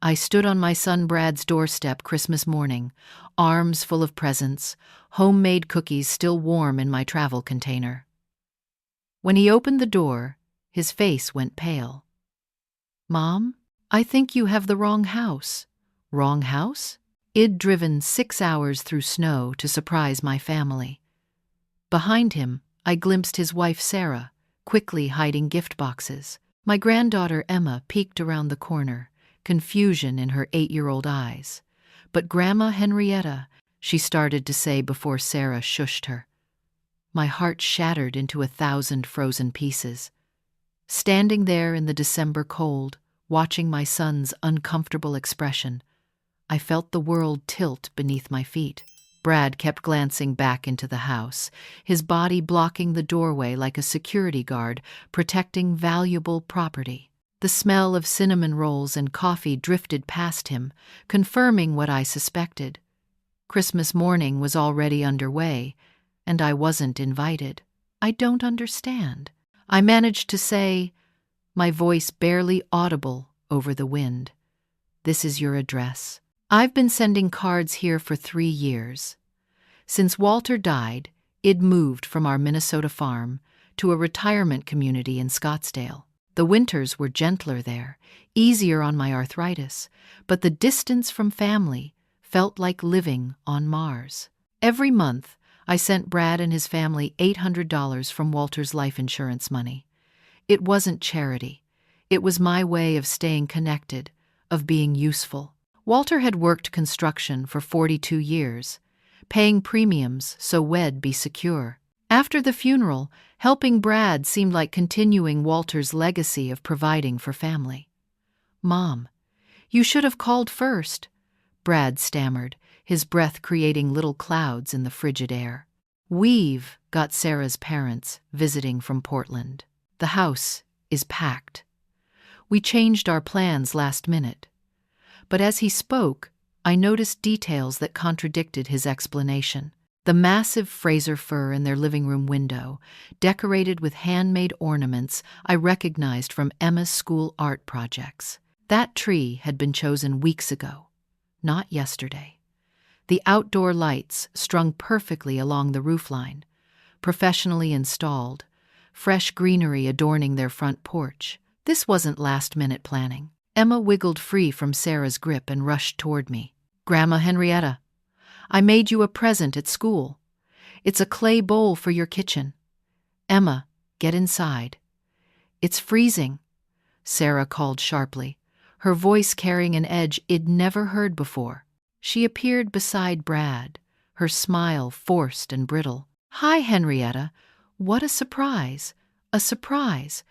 I stood on my son Brad's doorstep Christmas morning, arms full of presents, homemade cookies still warm in my travel container. When he opened the door, his face went pale. "Mom, I think you have the wrong house." "Wrong house?" I'd driven 6 hours through snow to surprise my family. Behind him, I glimpsed his wife Sarah, quickly hiding gift boxes. My granddaughter Emma peeked around the corner, confusion in her 8-year-old eyes. "But Grandma Henrietta," she started to say before Sarah shushed her. My heart shattered into 1,000 frozen pieces. Standing there in the December cold, watching my son's uncomfortable expression, I felt the world tilt beneath my feet. Brad kept glancing back into the house, his body blocking the doorway like a security guard protecting valuable property. The smell of cinnamon rolls and coffee drifted past him, confirming what I suspected. Christmas morning was already underway, and I wasn't invited. "I don't understand," I managed to say, my voice barely audible over the wind. "This is your address. I've been sending cards here for 3 years. Since Walter died, I'd moved from our Minnesota farm to a retirement community in Scottsdale. The winters were gentler there, easier on my arthritis, but the distance from family felt like living on Mars. Every month, I sent Brad and his family $800 from Walter's life insurance money. It wasn't charity. It was my way of staying connected, of being useful. Walter had worked construction for 42 years, paying premiums so we'd be secure. After the funeral, helping Brad seemed like continuing Walter's legacy of providing for family. "Mom, you should have called first," Brad stammered, his breath creating little clouds in the frigid air. "We've got Sarah's parents visiting from Portland. The house is packed. We changed our plans last minute." But as he spoke, I noticed details that contradicted his explanation. The massive Fraser fir in their living room window, decorated with handmade ornaments I recognized from Emma's school art projects. That tree had been chosen weeks ago, not yesterday. The outdoor lights strung perfectly along the roofline, professionally installed, fresh greenery adorning their front porch. This wasn't last-minute planning. Emma wiggled free from Sarah's grip and rushed toward me. "Grandma Henrietta, I made you a present at school. It's a clay bowl for your kitchen. Emma, get inside." "It's freezing," Sarah called sharply, her voice carrying an edge I'd never heard before. She appeared beside Brad, her smile forced and brittle. "Hi, Henrietta. What a surprise. A surprise.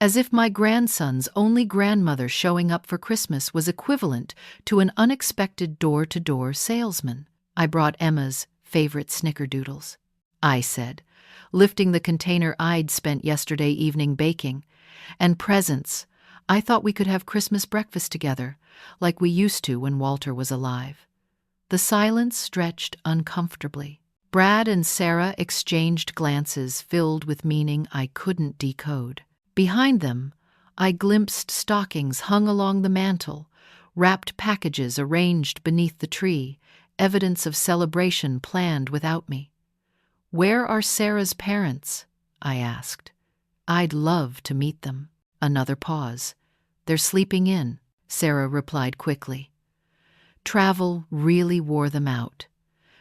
As if my grandson's only grandmother showing up for Christmas was equivalent to an unexpected door-to-door salesman." "I brought Emma's favorite snickerdoodles," I said, lifting the container I'd spent yesterday evening baking. "And presents. I thought we could have Christmas breakfast together, like we used to when Walter was alive." The silence stretched uncomfortably. Brad and Sarah exchanged glances filled with meaning I couldn't decode. Behind them, I glimpsed stockings hung along the mantel, wrapped packages arranged beneath the tree, evidence of celebration planned without me. "Where are Sarah's parents?" I asked. "I'd love to meet them." Another pause. "They're sleeping in," Sarah replied quickly. Travel really wore them out,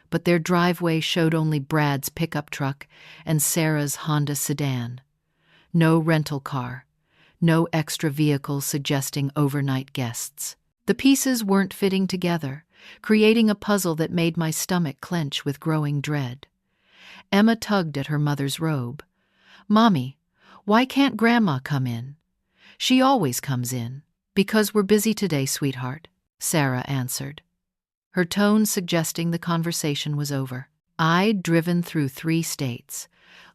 but their driveway showed only Brad's pickup truck and Sarah's Honda sedan. No rental car, no extra vehicle suggesting overnight guests. The pieces weren't fitting together, creating a puzzle that made my stomach clench with growing dread. Emma tugged at her mother's robe. "Mommy, why can't Grandma come in?" "She always comes in." "Because we're busy today, sweetheart," Sarah answered, her tone suggesting the conversation was over. I'd driven through 3 states,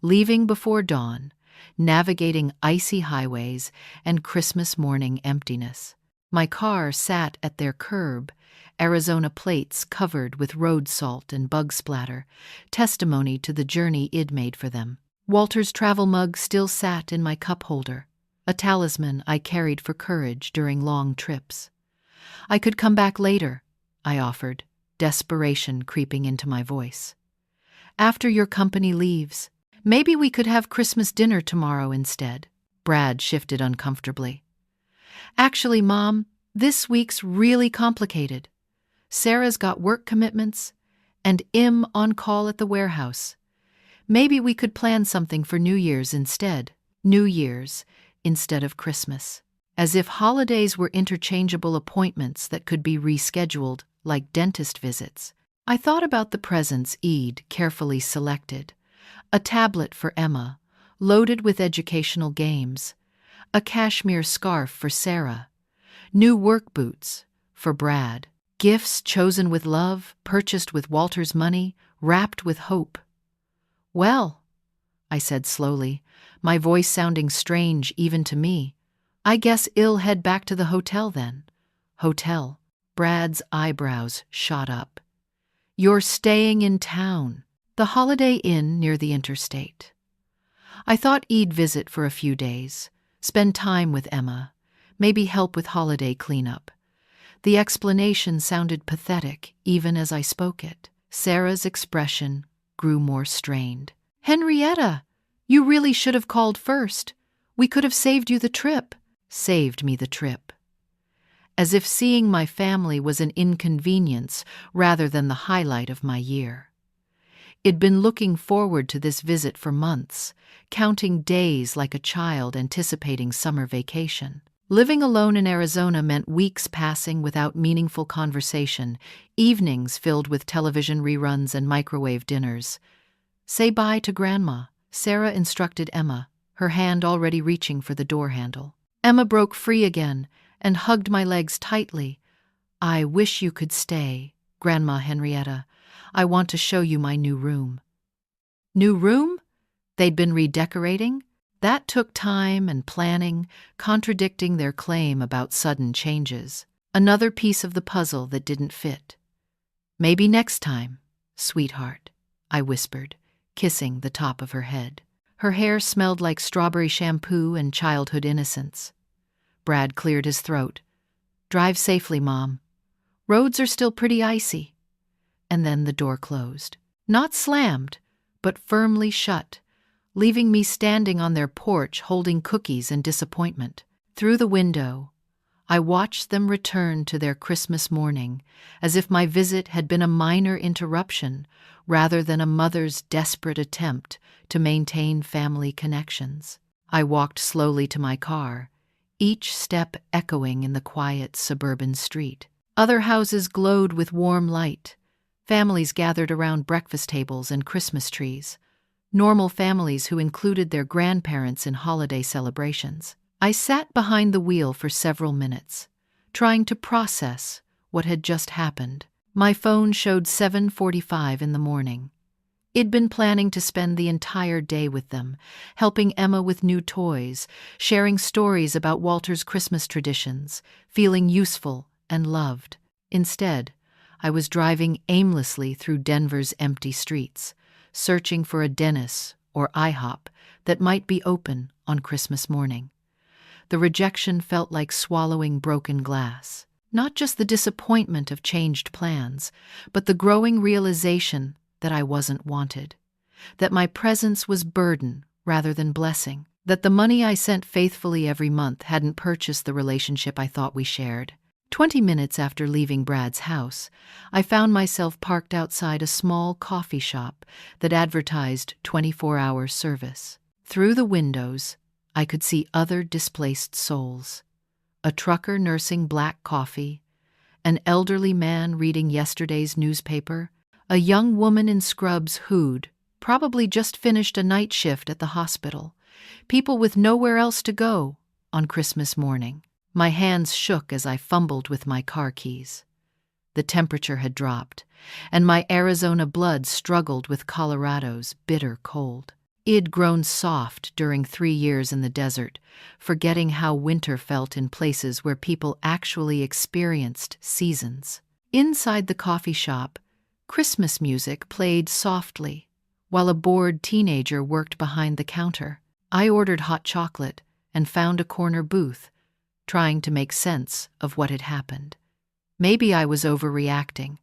leaving before dawn, navigating icy highways and Christmas morning emptiness. My car sat at their curb, Arizona plates covered with road salt and bug splatter, testimony to the journey I'd made for them. Walter's travel mug still sat in my cup holder, a talisman I carried for courage during long trips. I could come back later, I offered, desperation creeping into my voice. After your company leaves, maybe we could have Christmas dinner tomorrow instead. Brad shifted uncomfortably. Actually, Mom, this week's really complicated. Sarah's got work commitments, and Im on call at the warehouse. Maybe we could plan something for New Year's instead. New Year's instead of Christmas. As if holidays were interchangeable appointments that could be rescheduled, like dentist visits. I thought about the presents Eid carefully selected. A tablet for Emma, loaded with educational games. A cashmere scarf for Sarah. New work boots for Brad. Gifts chosen with love, purchased with Walter's money, wrapped with hope. Well, I said slowly, my voice sounding strange even to me. I guess I'll head back to the hotel then. Hotel. Brad's eyebrows shot up. You're staying in town. The Holiday Inn near the interstate. I thought I'd visit for a few days, spend time with Emma, maybe help with holiday cleanup. The explanation sounded pathetic even as I spoke it. Sarah's expression grew more strained. Henrietta, you really should have called first. We could have saved you the trip. Saved me the trip. As if seeing my family was an inconvenience rather than the highlight of my year. I'd been looking forward to this visit for months, counting days like a child anticipating summer vacation. Living alone in Arizona meant weeks passing without meaningful conversation, evenings filled with television reruns and microwave dinners. Say bye to Grandma, Sarah instructed Emma, her hand already reaching for the door handle. Emma broke free again and hugged my legs tightly. I wish you could stay, Grandma Henrietta. I want to show you my new room. New room? They'd been redecorating? That took time and planning, contradicting their claim about sudden changes. Another piece of the puzzle that didn't fit. Maybe next time, sweetheart, I whispered, kissing the top of her head. Her hair smelled like strawberry shampoo and childhood innocence. Brad cleared his throat. Drive safely, Mom. Roads are still pretty icy. And then the door closed. Not slammed, but firmly shut, leaving me standing on their porch holding cookies and disappointment. Through the window, I watched them return to their Christmas morning, as if my visit had been a minor interruption rather than a mother's desperate attempt to maintain family connections. I walked slowly to my car, each step echoing in the quiet suburban street. Other houses glowed with warm light. Families gathered around breakfast tables and Christmas trees. Normal families who included their grandparents in holiday celebrations. I sat behind the wheel for several minutes, trying to process what had just happened. My phone showed 7:45 in the morning. I'd been planning to spend the entire day with them, helping Emma with new toys, sharing stories about Walter's Christmas traditions, feeling useful and loved. Instead, I was driving aimlessly through Denver's empty streets, searching for a Dennis or IHOP that might be open on Christmas morning. The rejection felt like swallowing broken glass. Not just the disappointment of changed plans, but the growing realization that I wasn't wanted, that my presence was burden rather than blessing, that the money I sent faithfully every month hadn't purchased the relationship I thought we shared. 20 minutes after leaving Brad's house, I found myself parked outside a small coffee shop that advertised 24-hour service. Through the windows, I could see other displaced souls. A trucker nursing black coffee, an elderly man reading yesterday's newspaper, a young woman in scrubs who'd probably just finished a night shift at the hospital, people with nowhere else to go on Christmas morning. My hands shook as I fumbled with my car keys. The temperature had dropped, and my Arizona blood struggled with Colorado's bitter cold. I'd grown soft during 3 years in the desert, forgetting how winter felt in places where people actually experienced seasons. Inside the coffee shop, Christmas music played softly, while a bored teenager worked behind the counter. I ordered hot chocolate and found a corner booth, trying to make sense of what had happened. Maybe I was overreacting.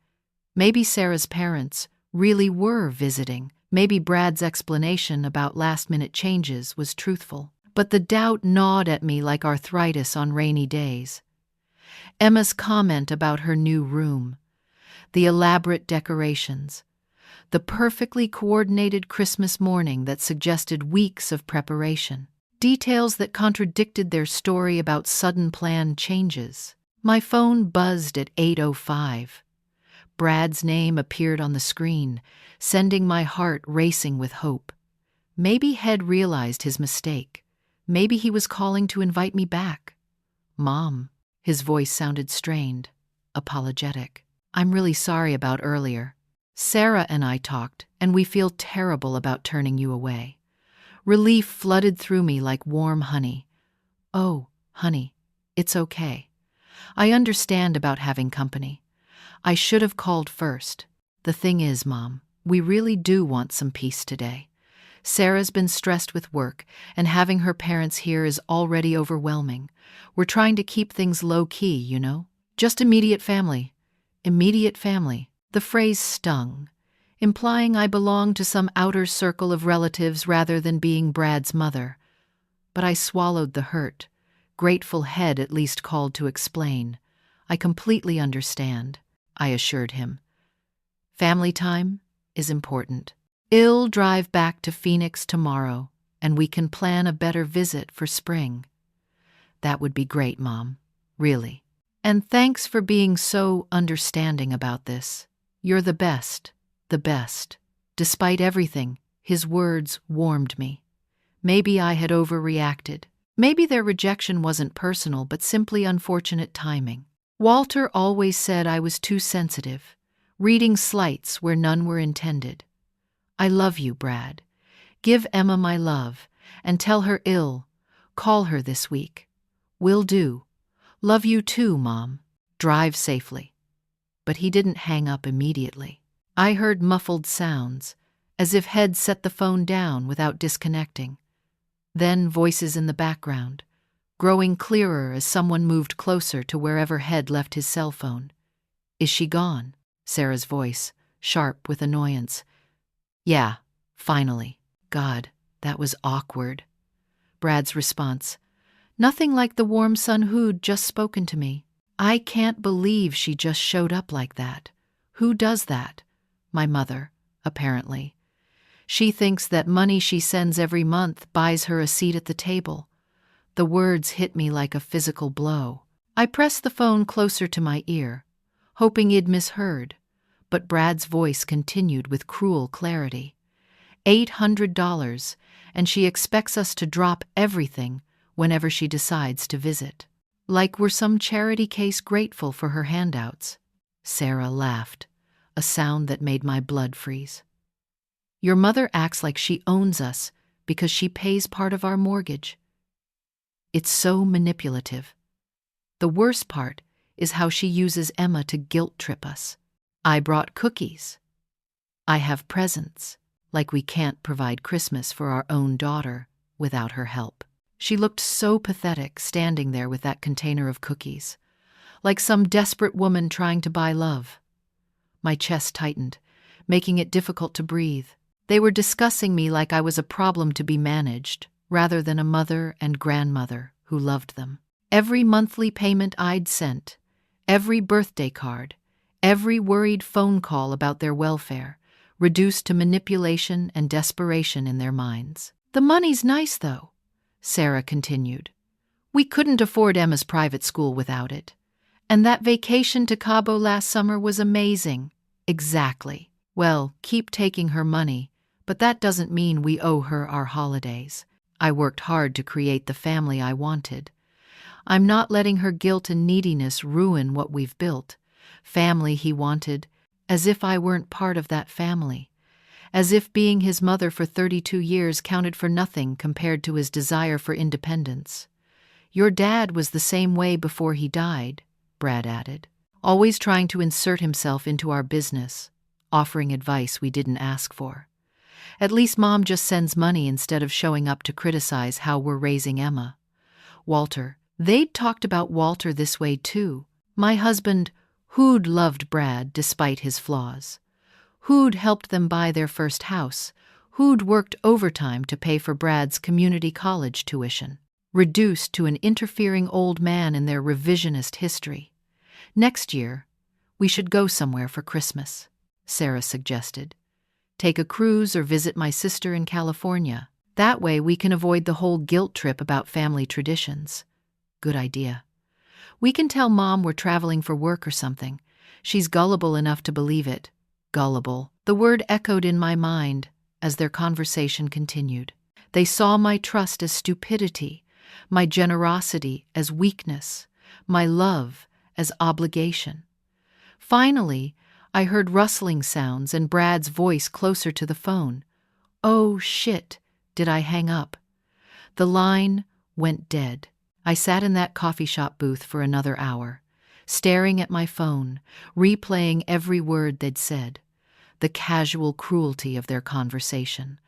Maybe Sarah's parents really were visiting. Maybe Brad's explanation about last-minute changes was truthful. But the doubt gnawed at me like arthritis on rainy days. Emma's comment about her new room, the elaborate decorations, the perfectly coordinated Christmas morning that suggested weeks of preparation. Details that contradicted their story about sudden plan changes. My phone buzzed at 8:05. Brad's name appeared on the screen, sending my heart racing with hope. Maybe Head realized his mistake. Maybe he was calling to invite me back. Mom, his voice sounded strained, apologetic. I'm really sorry about earlier. Sarah and I talked, and we feel terrible about turning you away. Relief flooded through me like warm honey. Oh, honey, it's okay. I understand about having company. I should have called first. The thing is, Mom, we really do want some peace today. Sarah's been stressed with work, and having her parents here is already overwhelming. We're trying to keep things low-key, you know? Just immediate family. Immediate family. The phrase stung, implying I belonged to some outer circle of relatives rather than being Brad's mother. But I swallowed the hurt. Grateful Head at least called to explain. I completely understand, I assured him. Family time is important. I'll drive back to Phoenix tomorrow, and we can plan a better visit for spring. That would be great, Mom. Really. And thanks for being so understanding about this. You're the best, the best. Despite everything, his words warmed me. Maybe I had overreacted. Maybe their rejection wasn't personal, but simply unfortunate timing. Walter always said I was too sensitive, reading slights where none were intended. I love you, Brad. Give Emma my love, and tell her call her this week. Will do. Love you too, Mom. Drive safely. But he didn't hang up immediately. I heard muffled sounds, as if Head set the phone down without disconnecting. Then voices in the background, growing clearer as someone moved closer to wherever Head left his cell phone. Is she gone? Sarah's voice, sharp with annoyance. Yeah, finally. God, that was awkward. Brad's response. Nothing like the warm son who'd just spoken to me. I can't believe she just showed up like that. Who does that? My mother, apparently. She thinks that money she sends every month buys her a seat at the table. The words hit me like a physical blow. I pressed the phone closer to my ear, hoping he'd misheard, but Brad's voice continued with cruel clarity. $800, and she expects us to drop everything whenever she decides to visit. Like we're some charity case grateful for her handouts. Sarah laughed, a sound that made my blood freeze. Your mother acts like she owns us because she pays part of our mortgage. It's so manipulative. The worst part is how she uses Emma to guilt-trip us. I brought cookies. I have presents, like we can't provide Christmas for our own daughter without her help. She looked so pathetic standing there with that container of cookies, like some desperate woman trying to buy love. My chest tightened, making it difficult to breathe. They were discussing me like I was a problem to be managed, rather than a mother and grandmother who loved them. Every monthly payment I'd sent, every birthday card, every worried phone call about their welfare, reduced to manipulation and desperation in their minds. The money's nice, though, Sarah continued. We couldn't afford Emma's private school without it. And that vacation to Cabo last summer was amazing. Exactly. Well, keep taking her money, but that doesn't mean we owe her our holidays. I worked hard to create the family I wanted. I'm not letting her guilt and neediness ruin what we've built. Family he wanted, as if I weren't part of that family. As if being his mother for 32 years counted for nothing compared to his desire for independence. Your dad was the same way before he died, Brad added, always trying to insert himself into our business, offering advice we didn't ask for. At least Mom just sends money instead of showing up to criticize how we're raising Emma. Walter. They'd talked about Walter this way too. My husband, Who'd loved Brad despite his flaws? Who'd helped them buy their first house? Who'd worked overtime to pay for Brad's community college tuition? Reduced to an interfering old man in their revisionist history. Next year, we should go somewhere for Christmas, Sarah suggested. Take a cruise or visit my sister in California. That way we can avoid the whole guilt trip about family traditions. Good idea. We can tell Mom we're traveling for work or something. She's gullible enough to believe it. Gullible. The word echoed in my mind as their conversation continued. They saw my trust as stupidity, my generosity as weakness, my love as obligation. Finally, I heard rustling sounds and Brad's voice closer to the phone. Oh, shit, did I hang up? The line went dead. I sat in that coffee shop booth for another hour, staring at my phone, replaying every word they'd said, the casual cruelty of their conversation,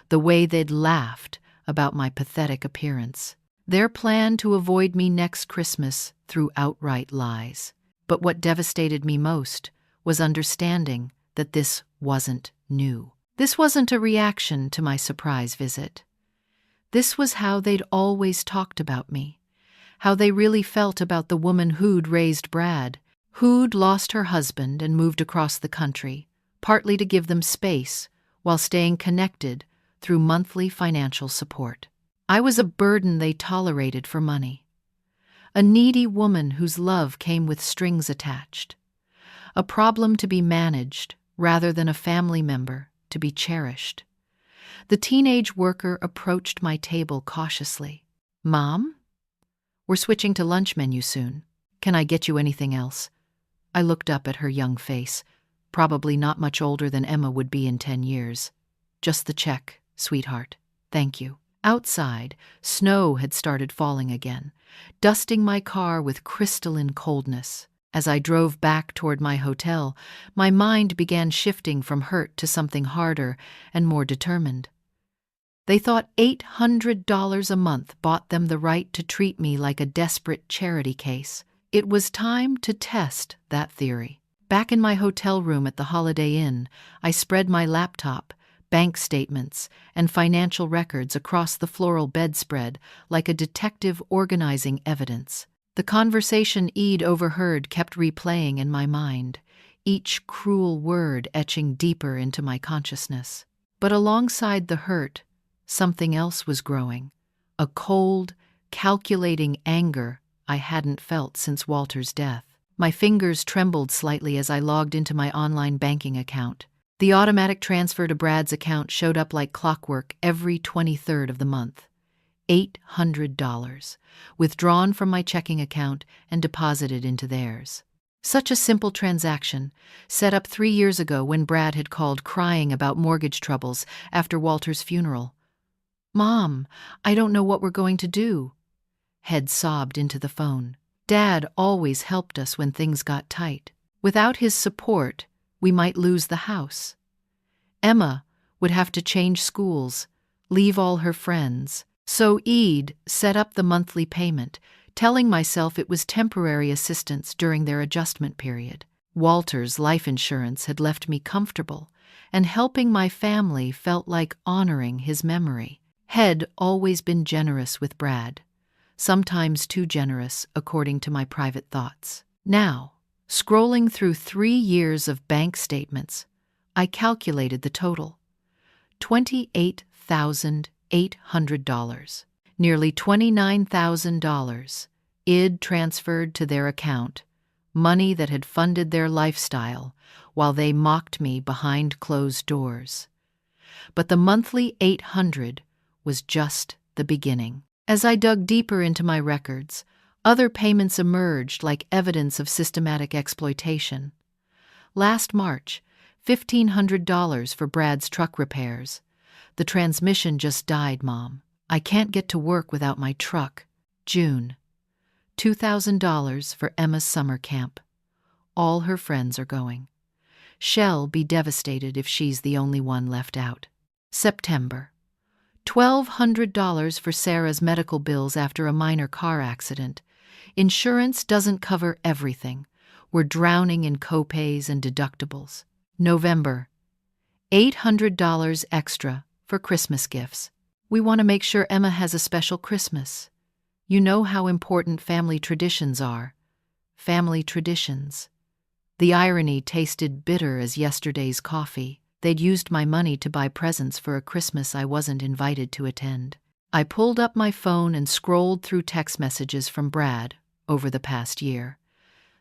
the way they'd laughed about my pathetic appearance, their plan to avoid me next Christmas through outright lies. But what devastated me most was understanding that this wasn't new. This wasn't a reaction to my surprise visit. This was how they'd always talked about me, how they really felt about the woman who'd raised Brad, who'd lost her husband and moved across the country, partly to give them space while staying connected through monthly financial support. I was a burden they tolerated for money. A needy woman whose love came with strings attached. A problem to be managed rather than a family member to be cherished. The teenage worker approached my table cautiously. Mom? We're switching to lunch menu soon. Can I get you anything else? I looked up at her young face, probably not much older than Emma would be in 10 years. Just the check, sweetheart. Thank you. Outside, snow had started falling again, dusting my car with crystalline coldness. As I drove back toward my hotel, my mind began shifting from hurt to something harder and more determined. They thought $800 a month bought them the right to treat me like a desperate charity case. It was time to test that theory. Back in my hotel room at the Holiday Inn, I spread my laptop, bank statements, and financial records across the floral bedspread like a detective organizing evidence. The conversation I'd overheard kept replaying in my mind, each cruel word etching deeper into my consciousness. But alongside the hurt, something else was growing, a cold, calculating anger I hadn't felt since Walter's death. My fingers trembled slightly as I logged into my online banking account. The automatic transfer to Brad's account showed up like clockwork every 23rd of the month. $800, withdrawn from my checking account and deposited into theirs. Such a simple transaction, set up 3 years ago when Brad had called crying about mortgage troubles after Walter's funeral. Mom, I don't know what we're going to do. Head sobbed into the phone. Dad always helped us when things got tight. Without his support, we might lose the house. Emma would have to change schools, leave all her friends. So I'd set up the monthly payment, telling myself it was temporary assistance during their adjustment period. Walter's life insurance had left me comfortable, and helping my family felt like honoring his memory. Had always been generous with Brad, sometimes too generous according to my private thoughts. Now, scrolling through 3 years of bank statements, I calculated the total. $28,800, nearly $29,000, I'd transferred to their account, money that had funded their lifestyle while they mocked me behind closed doors. But the monthly $800 was just the beginning. As I dug deeper into my records, other payments emerged like evidence of systematic exploitation. Last March, $1,500 for Brad's truck repairs. The transmission just died, Mom. I can't get to work without my truck. June, $2,000 for Emma's summer camp. All her friends are going. She'll be devastated if she's the only one left out. September, $1,200 for Sarah's medical bills after a minor car accident. Insurance doesn't cover everything. were drowning in copays and deductibles. November, $800 extra for Christmas gifts. We want to make sure Emma has a special Christmas. You know how important family traditions are. Family traditions. The irony tasted bitter as yesterday's coffee. They'd used my money to buy presents for a Christmas I wasn't invited to attend. I pulled up my phone and scrolled through text messages from Brad over the past year.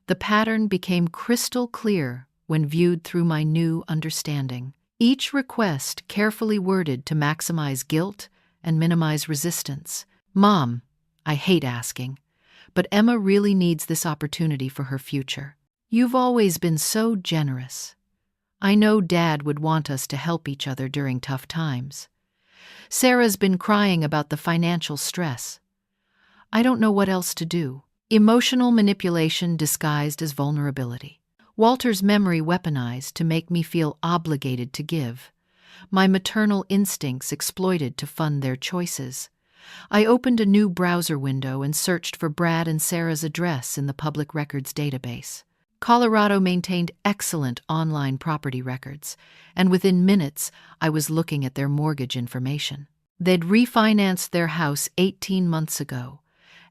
The pattern became crystal clear when viewed through my new understanding. Each request carefully worded to maximize guilt and minimize resistance. Mom, I hate asking, but Emma really needs this opportunity for her future. You've always been so generous. I know Dad would want us to help each other during tough times. Sarah's been crying about the financial stress. I don't know what else to do. Emotional manipulation disguised as vulnerability. Walter's memory weaponized to make me feel obligated to give. My maternal instincts exploited to fund their choices. I opened a new browser window and searched for Brad and Sarah's address in the public records database. Colorado maintained excellent online property records, and within minutes I was looking at their mortgage information. They'd refinanced their house 18 months ago,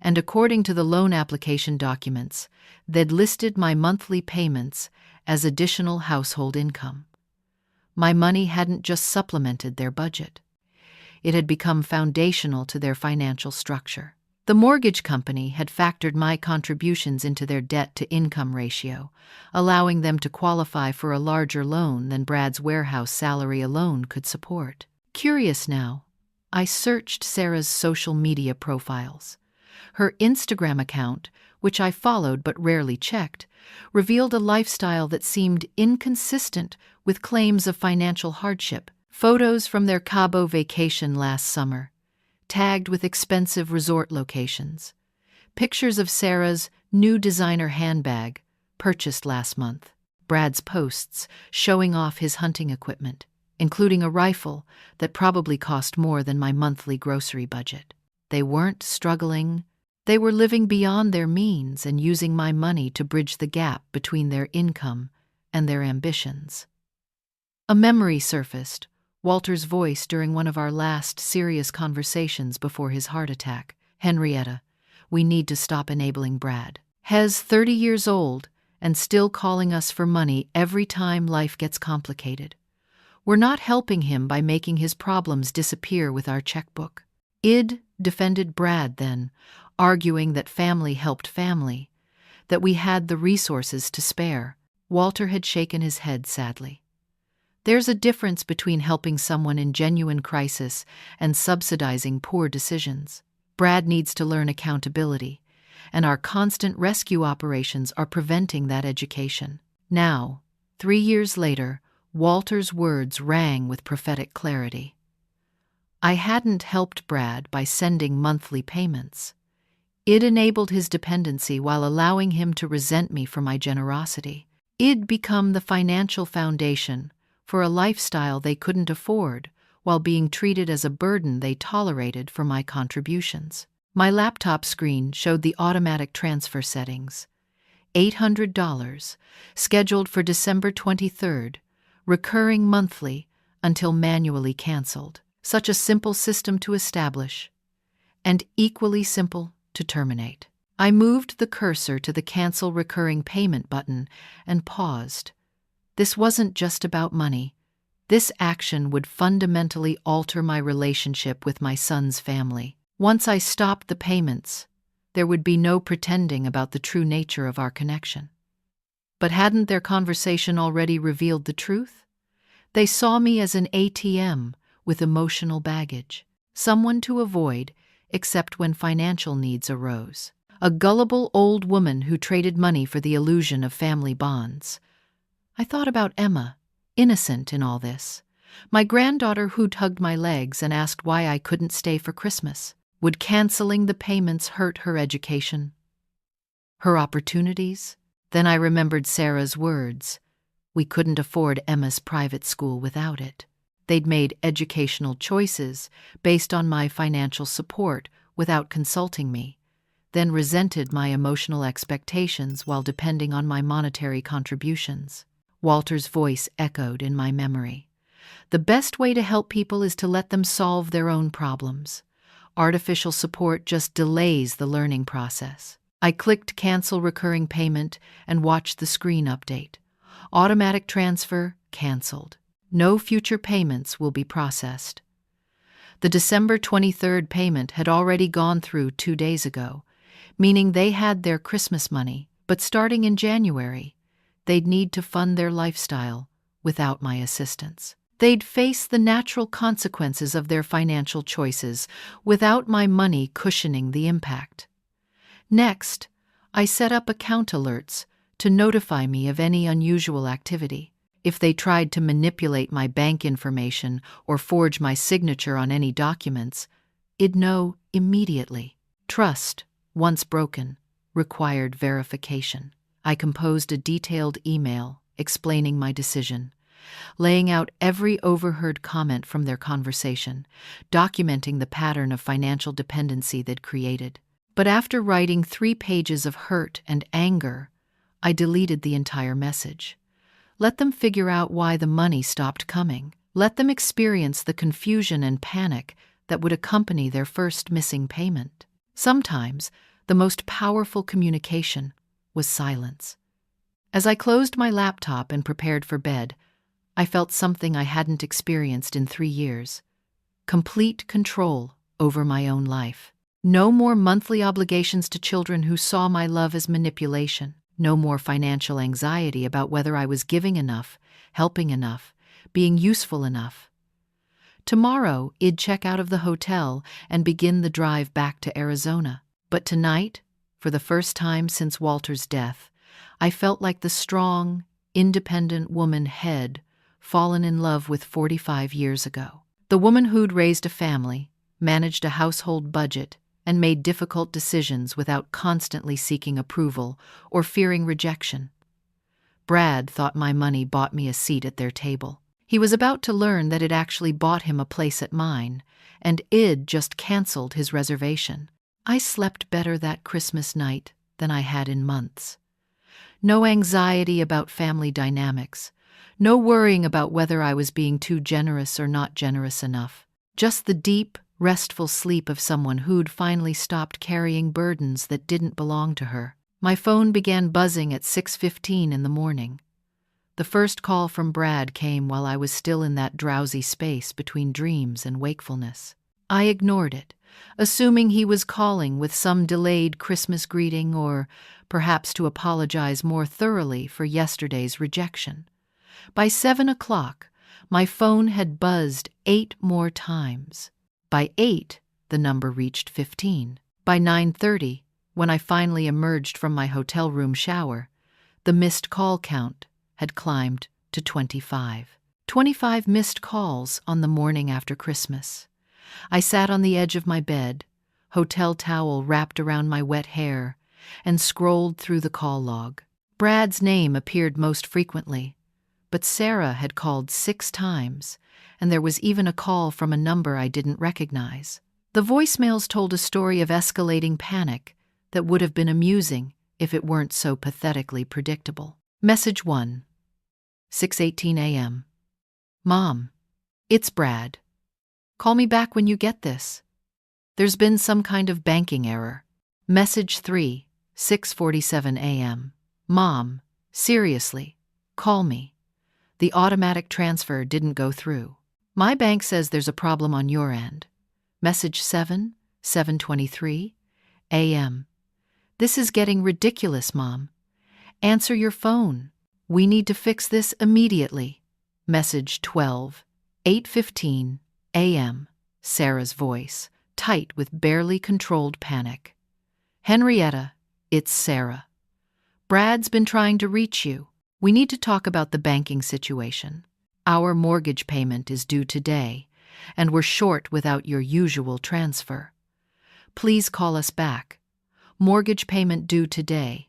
and according to the loan application documents, they'd listed my monthly payments as additional household income. My money hadn't just supplemented their budget. It had become foundational to their financial structure. The mortgage company had factored my contributions into their debt-to-income ratio, allowing them to qualify for a larger loan than Brad's warehouse salary alone could support. Curious now, I searched Sarah's social media profiles. Her Instagram account, which I followed but rarely checked, revealed a lifestyle that seemed inconsistent with claims of financial hardship. Photos from their Cabo vacation last summer, tagged with expensive resort locations. Pictures of Sarah's new designer handbag, purchased last month. Brad's posts showing off his hunting equipment, including a rifle that probably cost more than my monthly grocery budget. They weren't struggling. They were living beyond their means and using my money to bridge the gap between their income and their ambitions. A memory surfaced. Walter's voice during one of our last serious conversations before his heart attack. Henrietta, we need to stop enabling Brad. Hez 30 years old and still calling us for money every time life gets complicated. We're not helping him by making his problems disappear with our checkbook. Id defended Brad then, arguing that family helped family, that we had the resources to spare. Walter had shaken his head sadly. There's a difference between helping someone in genuine crisis and subsidizing poor decisions. Brad needs to learn accountability, and our constant rescue operations are preventing that education. Now, 3 years later, Walter's words rang with prophetic clarity. I hadn't helped Brad by sending monthly payments. It enabled his dependency while allowing him to resent me for my generosity. It'd become the financial foundation for a lifestyle they couldn't afford, while being treated as a burden they tolerated for my contributions. My laptop screen showed the automatic transfer settings. $800, scheduled for December 23rd, recurring monthly until manually canceled. Such a simple system to establish, and equally simple to terminate. I moved the cursor to the Cancel Recurring Payment button and paused. This wasn't just about money. This action would fundamentally alter my relationship with my son's family. Once I stopped the payments, there would be no pretending about the true nature of our connection. But hadn't their conversation already revealed the truth? They saw me as an ATM with emotional baggage, someone to avoid except when financial needs arose. A gullible old woman who traded money for the illusion of family bonds. I thought about Emma, innocent in all this. My granddaughter who'd hugged my legs and asked why I couldn't stay for Christmas. Would canceling the payments hurt her education? Her opportunities? Then I remembered Sarah's words. We couldn't afford Emma's private school without it. They'd made educational choices based on my financial support without consulting me. then resented my emotional expectations while depending on my monetary contributions. Walter's voice echoed in my memory. The best way to help people is to let them solve their own problems. Artificial support just delays the learning process. I clicked Cancel Recurring Payment and watched the screen update. Automatic transfer canceled. No future payments will be processed. The December 23rd payment had already gone through 2 days ago, meaning they had their Christmas money, but starting in January, they'd need to fund their lifestyle without my assistance. They'd face the natural consequences of their financial choices without my money cushioning the impact. Next, I set up account alerts to notify me of any unusual activity. If they tried to manipulate my bank information or forge my signature on any documents, I'd know immediately. Trust, once broken, required verification. I composed a detailed email explaining my decision, laying out every overheard comment from their conversation, documenting the pattern of financial dependency they'd created. But after writing 3 pages of hurt and anger, I deleted the entire message. Let them figure out why the money stopped coming. Let them experience the confusion and panic that would accompany their first missing payment. Sometimes, the most powerful communication was silence. As I closed my laptop and prepared for bed, I felt something I hadn't experienced in 3 years. Complete control over my own life. No more monthly obligations to children who saw my love as manipulation. No more financial anxiety about whether I was giving enough, helping enough, being useful enough. Tomorrow, I'd check out of the hotel and begin the drive back to Arizona. But tonight, for the first time since Walter's death, I felt like the strong, independent woman had fallen in love with 45 years ago. The woman who'd raised a family, managed a household budget, and made difficult decisions without constantly seeking approval or fearing rejection. Brad thought my money bought me a seat at their table. He was about to learn that it actually bought him a place at mine, and I'd just canceled his reservation. I slept better that Christmas night than I had in months. No anxiety about family dynamics, no worrying about whether I was being too generous or not generous enough. Just the deep, restful sleep of someone who'd finally stopped carrying burdens that didn't belong to her. My phone began buzzing at 6:15 in the morning. The first call from Brad came while I was still in that drowsy space between dreams and wakefulness. I ignored it, assuming he was calling with some delayed Christmas greeting or perhaps to apologize more thoroughly for yesterday's rejection. By 7 o'clock, my phone had buzzed 8 more times. By 8, the number reached 15. By 9:30, when I finally emerged from my hotel room shower, the missed call count had climbed to 25. 25 missed calls on the morning after Christmas. I sat on the edge of my bed, hotel towel wrapped around my wet hair, and scrolled through the call log. Brad's name appeared most frequently, but Sarah had called 6 times, and there was even a call from a number I didn't recognize. The voicemails told a story of escalating panic that would have been amusing if it weren't so pathetically predictable. Message 1, 6:18 a.m. Mom, it's Brad. Call me back when you get this. There's been some kind of banking error. Message 3, 6:47 a.m. Mom, seriously, call me. The automatic transfer didn't go through. My bank says there's a problem on your end. Message 7, 7:23 a.m. This is getting ridiculous, Mom. Answer your phone. We need to fix this immediately. Message 12, 8:15 a.m. Sarah's voice, tight with barely controlled panic. Henrietta, it's Sarah. Brad's been trying to reach you. We need to talk about the banking situation. Our mortgage payment is due today, and we're short without your usual transfer. Please call us back. Mortgage payment due today.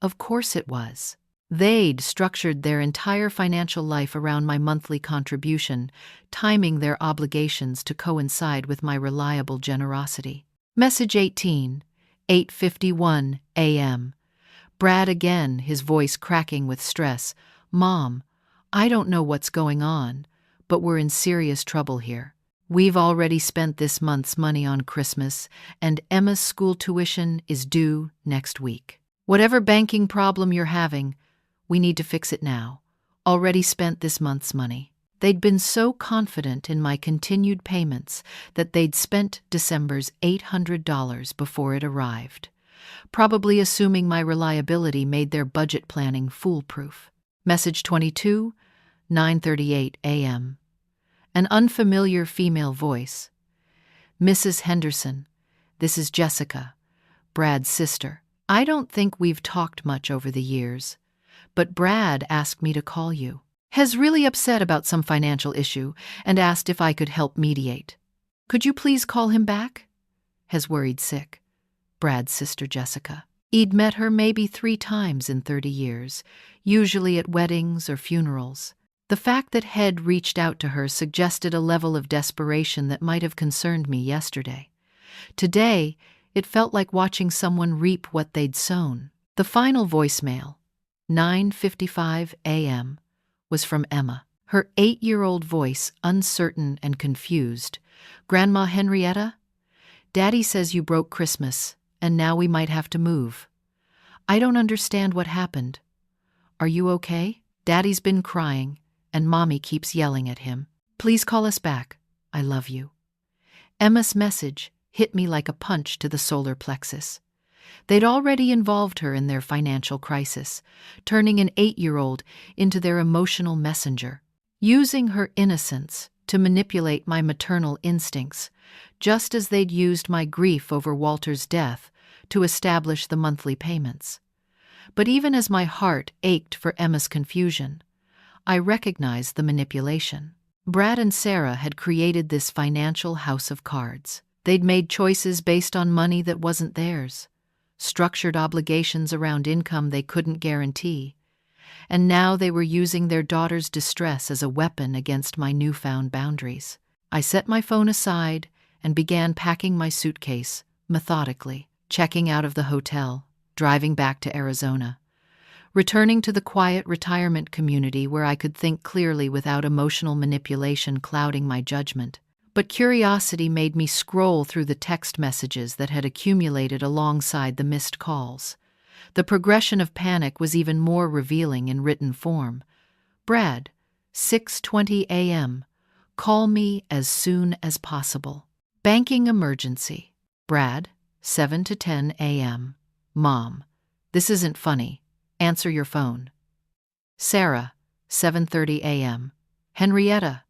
Of course it was. They'd structured their entire financial life around my monthly contribution, timing their obligations to coincide with my reliable generosity. Message 18, 8:51 a.m. Brad again, his voice cracking with stress. Mom, I don't know what's going on, but we're in serious trouble here. We've already spent this month's money on Christmas, and Emma's school tuition is due next week. Whatever banking problem you're having, we need to fix it now. Already spent this month's money. They'd been so confident in my continued payments that they'd spent December's $800 before it arrived, probably assuming my reliability made their budget planning foolproof. Message 22, 9:38 a.m. An unfamiliar female voice. Mrs. Henderson, this is Jessica, Brad's sister. I don't think we've talked much over the years, but Brad asked me to call you. Has really upset about some financial issue and asked if I could help mediate. Could you please call him back? Has worried sick. Brad's sister Jessica. He'd met her maybe 3 times in 30 years, usually at weddings or funerals. The fact that Head reached out to her suggested a level of desperation that might have concerned me yesterday. Today, it felt like watching someone reap what they'd sown. The final voicemail, 9:55 a.m., was from Emma. Her 8-year-old voice uncertain and confused. Grandma Henrietta? Daddy says you broke Christmas, and now we might have to move. I don't understand what happened. Are you okay? Daddy's been crying, and Mommy keeps yelling at him. Please call us back. I love you. Emma's message hit me like a punch to the solar plexus. They'd already involved her in their financial crisis, turning an 8-year-old into their emotional messenger, using her innocence to manipulate my maternal instincts, just as they'd used my grief over Walter's death to establish the monthly payments. But even as my heart ached for Emma's confusion, I recognized the manipulation. Brad and Sarah had created this financial house of cards. They'd made choices based on money that wasn't theirs, structured obligations around income they couldn't guarantee, and now they were using their daughter's distress as a weapon against my newfound boundaries. I set my phone aside and began packing my suitcase, methodically, checking out of the hotel, driving back to Arizona, returning to the quiet retirement community where I could think clearly without emotional manipulation clouding my judgment. But curiosity made me scroll through the text messages that had accumulated alongside the missed calls. The progression of panic was even more revealing in written form. Brad, 6:20 a.m. Call me as soon as possible. Banking emergency. Brad, 7 to 10 a.m. Mom, this isn't funny. Answer your phone. Sarah, 7:30 a.m. Henrietta,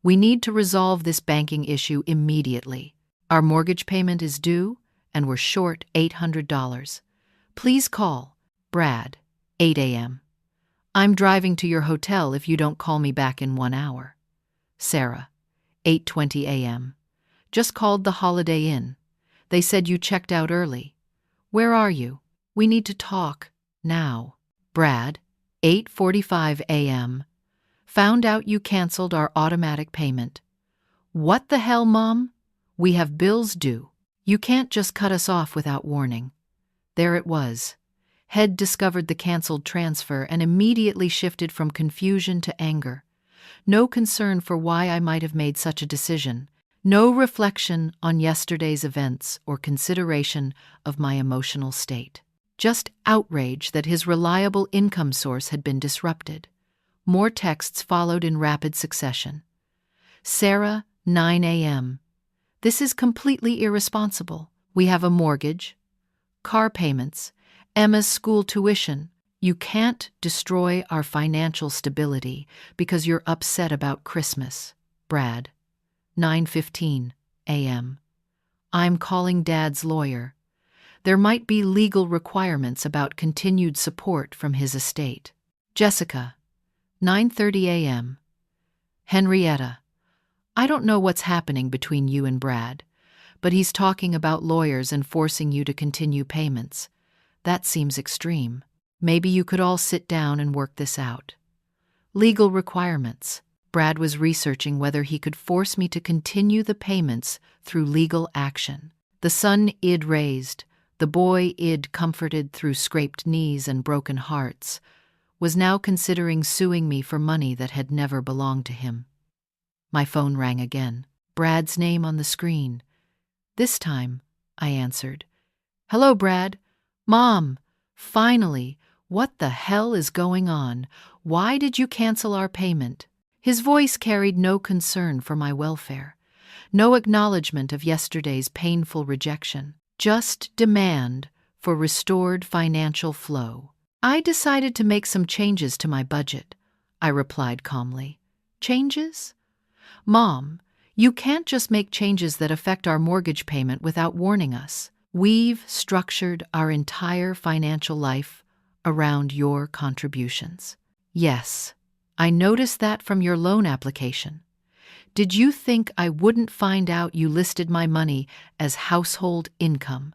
we need to resolve this banking issue immediately. Our mortgage payment is due, and we're short $800. Please call. Brad, 8 a.m. I'm driving to your hotel if you don't call me back in 1 hour. Sarah, 8:20 a.m. Just called the Holiday Inn. They said you checked out early. Where are you? We need to talk, now. Brad, 8:45 a.m. Found out you canceled our automatic payment. What the hell, Mom? We have bills due. You can't just cut us off without warning. There it was. Head discovered the canceled transfer and immediately shifted from confusion to anger. No concern for why I might have made such a decision. No reflection on yesterday's events or consideration of my emotional state. Just outrage that his reliable income source had been disrupted. More texts followed in rapid succession. Sarah, 9 a.m. This is completely irresponsible. We have a mortgage, car payments, Emma's school tuition. You can't destroy our financial stability because you're upset about Christmas. Brad, 9:15 a.m. I'm calling Dad's lawyer. There might be legal requirements about continued support from his estate. Jessica, 9:30 a.m. Henrietta, I don't know what's happening between you and Brad, but he's talking about lawyers and forcing you to continue payments. That seems extreme. Maybe you could all sit down and work this out. Legal requirements. Brad was researching whether he could force me to continue the payments through legal action. The sun id raised, The boy Id comforted through scraped knees and broken hearts was now considering suing me for money that had never belonged to him. My phone rang again. Brad's name on the screen. This time, I answered. "Hello, Brad. Mom, finally, what the hell is going on? Why did you cancel our payment?" His voice carried no concern for my welfare, no acknowledgement of yesterday's painful rejection, just demand for restored financial flow. "I decided to make some changes to my budget," I replied calmly. "Changes? Mom, you can't just make changes that affect our mortgage payment without warning us. We've structured our entire financial life around your contributions." "Yes, I noticed that from your loan application. Did you think I wouldn't find out you listed my money as household income?"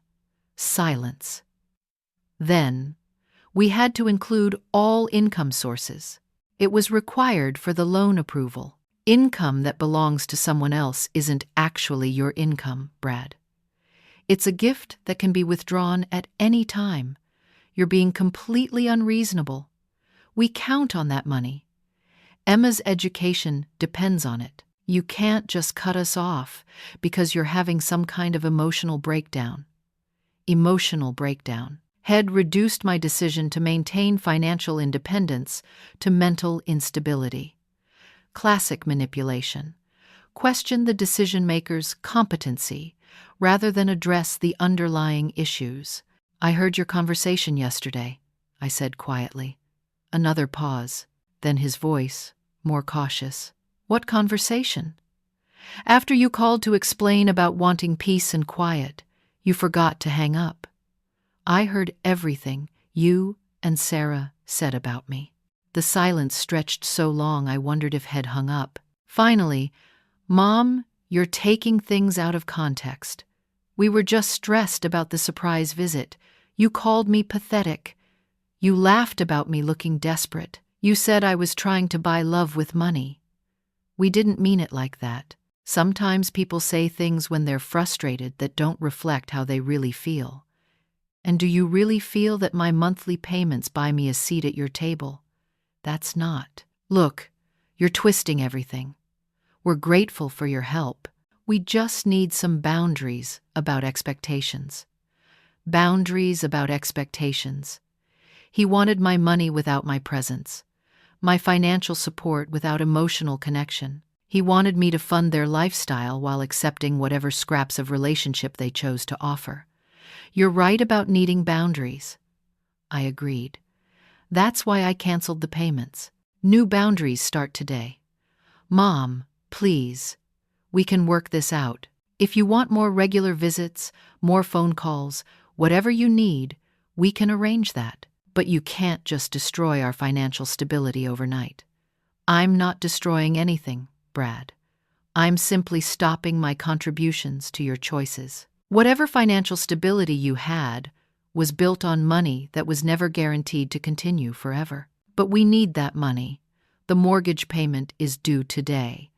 Silence. Then, we had to include all income sources. It was required for the loan approval. Income that belongs to someone else isn't actually your income, Brad. It's a gift that can be withdrawn at any time. You're being completely unreasonable. We count on that money. Emma's education depends on it. You can't just cut us off because you're having some kind of emotional breakdown. Emotional breakdown had reduced my decision to maintain financial independence to mental instability. Classic manipulation. Question the decision-maker's competency rather than address the underlying issues. "I heard your conversation yesterday," I said quietly. Another pause, then his voice, more cautious. "What conversation?" "After you called to explain about wanting peace and quiet, you forgot to hang up. I heard everything you and Sarah said about me." The silence stretched so long I wondered if Head hung up. Finally, "Mom, you're taking things out of context. We were just stressed about the surprise visit. You called me pathetic. You laughed about me looking desperate. You said I was trying to buy love with money. We didn't mean it like that. Sometimes people say things when they're frustrated that don't reflect how they really feel. And do you really feel that my monthly payments buy me a seat at your table? That's not. Look, you're twisting everything. We're grateful for your help. We just need some boundaries about expectations." Boundaries about expectations. He wanted my money without my presence, my financial support without emotional connection. He wanted me to fund their lifestyle while accepting whatever scraps of relationship they chose to offer. "You're right about needing boundaries." I agreed. "That's why I canceled the payments. New boundaries start today. Mom, please, we can work this out. If you want more regular visits, more phone calls, whatever you need, we can arrange that. But you can't just destroy our financial stability overnight." "I'm not destroying anything, Brad. I'm simply stopping my contributions to your choices. Whatever financial stability you had was built on money that was never guaranteed to continue forever. But we need that money. The mortgage payment is due today.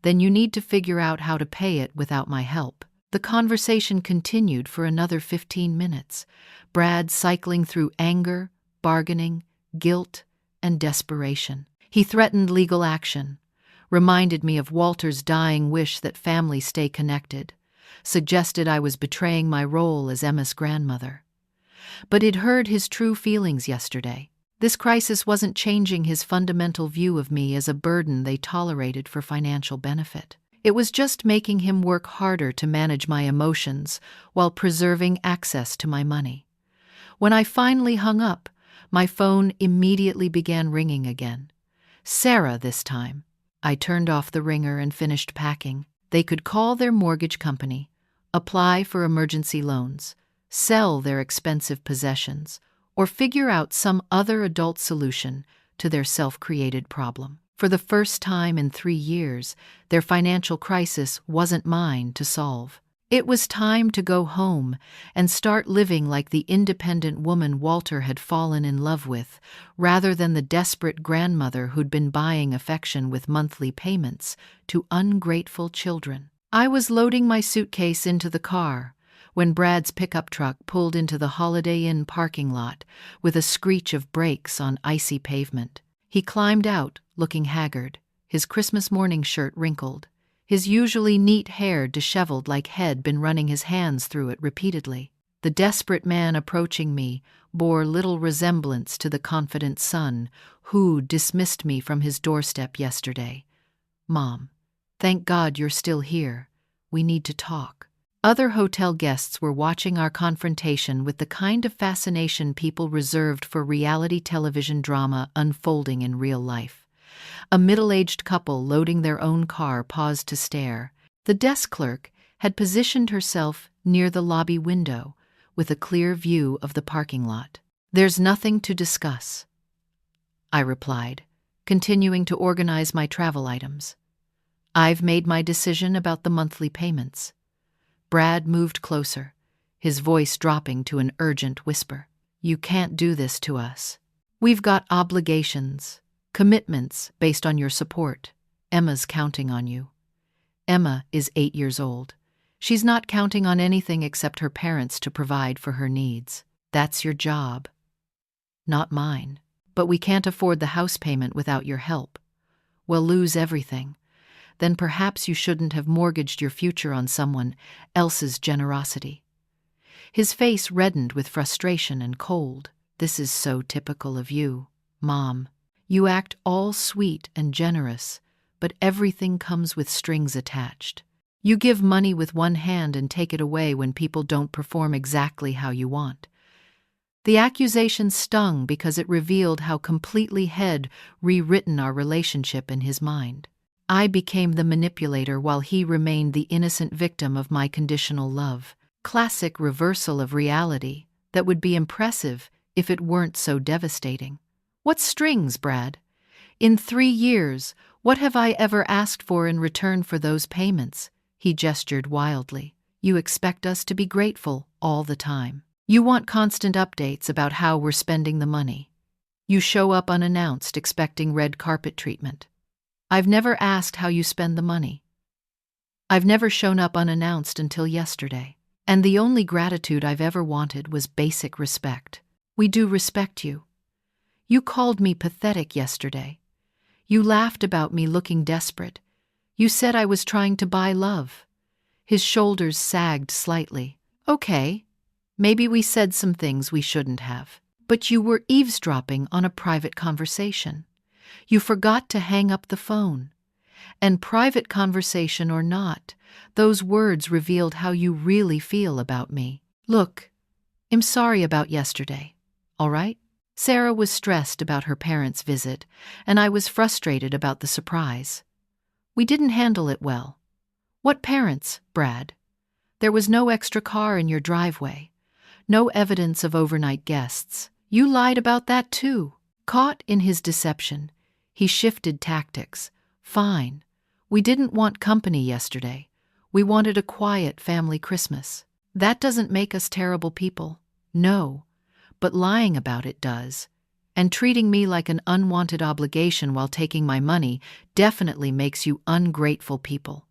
Then you need to figure out how to pay it without my help." The conversation continued for another 15 minutes, Brad cycling through anger, bargaining, guilt, and desperation. He threatened legal action, reminded me of Walter's dying wish that families stay connected, suggested I was betraying my role as Emma's grandmother. But I'd heard his true feelings yesterday. This crisis wasn't changing his fundamental view of me as a burden they tolerated for financial benefit. It was just making him work harder to manage my emotions while preserving access to my money. When I finally hung up, my phone immediately began ringing again. Sarah this time. I turned off the ringer and finished packing. They could call their mortgage company, apply for emergency loans, sell their expensive possessions, or figure out some other adult solution to their self-created problem. For the first time in 3 years, their financial crisis wasn't mine to solve. It was time to go home and start living like the independent woman Walter had fallen in love with, rather than the desperate grandmother who'd been buying affection with monthly payments to ungrateful children. I was loading my suitcase into the car when Brad's pickup truck pulled into the Holiday Inn parking lot with a screech of brakes on icy pavement. He climbed out, looking haggard, his Christmas morning shirt wrinkled, his usually neat hair disheveled like he'd been running his hands through it repeatedly. The desperate man approaching me bore little resemblance to the confident son who dismissed me from his doorstep yesterday. "Mom, thank God you're still here. We need to talk." Other hotel guests were watching our confrontation with the kind of fascination people reserved for reality television drama unfolding in real life. A middle-aged couple loading their own car paused to stare. The desk clerk had positioned herself near the lobby window, with a clear view of the parking lot. "There's nothing to discuss," I replied, continuing to organize my travel items. "I've made my decision about the monthly payments." Brad moved closer, his voice dropping to an urgent whisper. "You can't do this to us. We've got obligations, commitments based on your support. Emma's counting on you." Emma is 8 years old. She's not counting on anything except her parents to provide for her needs. That's your job, not mine. But we can't afford the house payment without your help. We'll lose everything. Then perhaps you shouldn't have mortgaged your future on someone else's generosity. His face reddened with frustration and cold. "This is so typical of you, Mom. You act all sweet and generous, but everything comes with strings attached. You give money with one hand and take it away when people don't perform exactly how you want." The accusation stung because it revealed how completely he'd rewritten our relationship in his mind. I became the manipulator while he remained the innocent victim of my conditional love. Classic reversal of reality that would be impressive if it weren't so devastating. What strings, Brad? In 3 years, what have I ever asked for in return for those payments? He gestured wildly. You expect us to be grateful all the time. You want constant updates about how we're spending the money. You show up unannounced expecting red carpet treatment. I've never asked how you spend the money. I've never shown up unannounced until yesterday. And the only gratitude I've ever wanted was basic respect. We do respect you. You called me pathetic yesterday. You laughed about me looking desperate. You said I was trying to buy love. His shoulders sagged slightly. Okay, maybe we said some things we shouldn't have. But you were eavesdropping on a private conversation. You forgot to hang up the phone. And private conversation or not, those words revealed how you really feel about me. Look, I'm sorry about yesterday, all right? Sarah was stressed about her parents' visit, and I was frustrated about the surprise. We didn't handle it well. What parents, Brad? There was no extra car in your driveway. No evidence of overnight guests. You lied about that too. Caught in his deception, he shifted tactics. Fine. We didn't want company yesterday. We wanted a quiet family Christmas. That doesn't make us terrible people. No. But lying about it does. And treating me like an unwanted obligation while taking my money definitely makes you ungrateful people.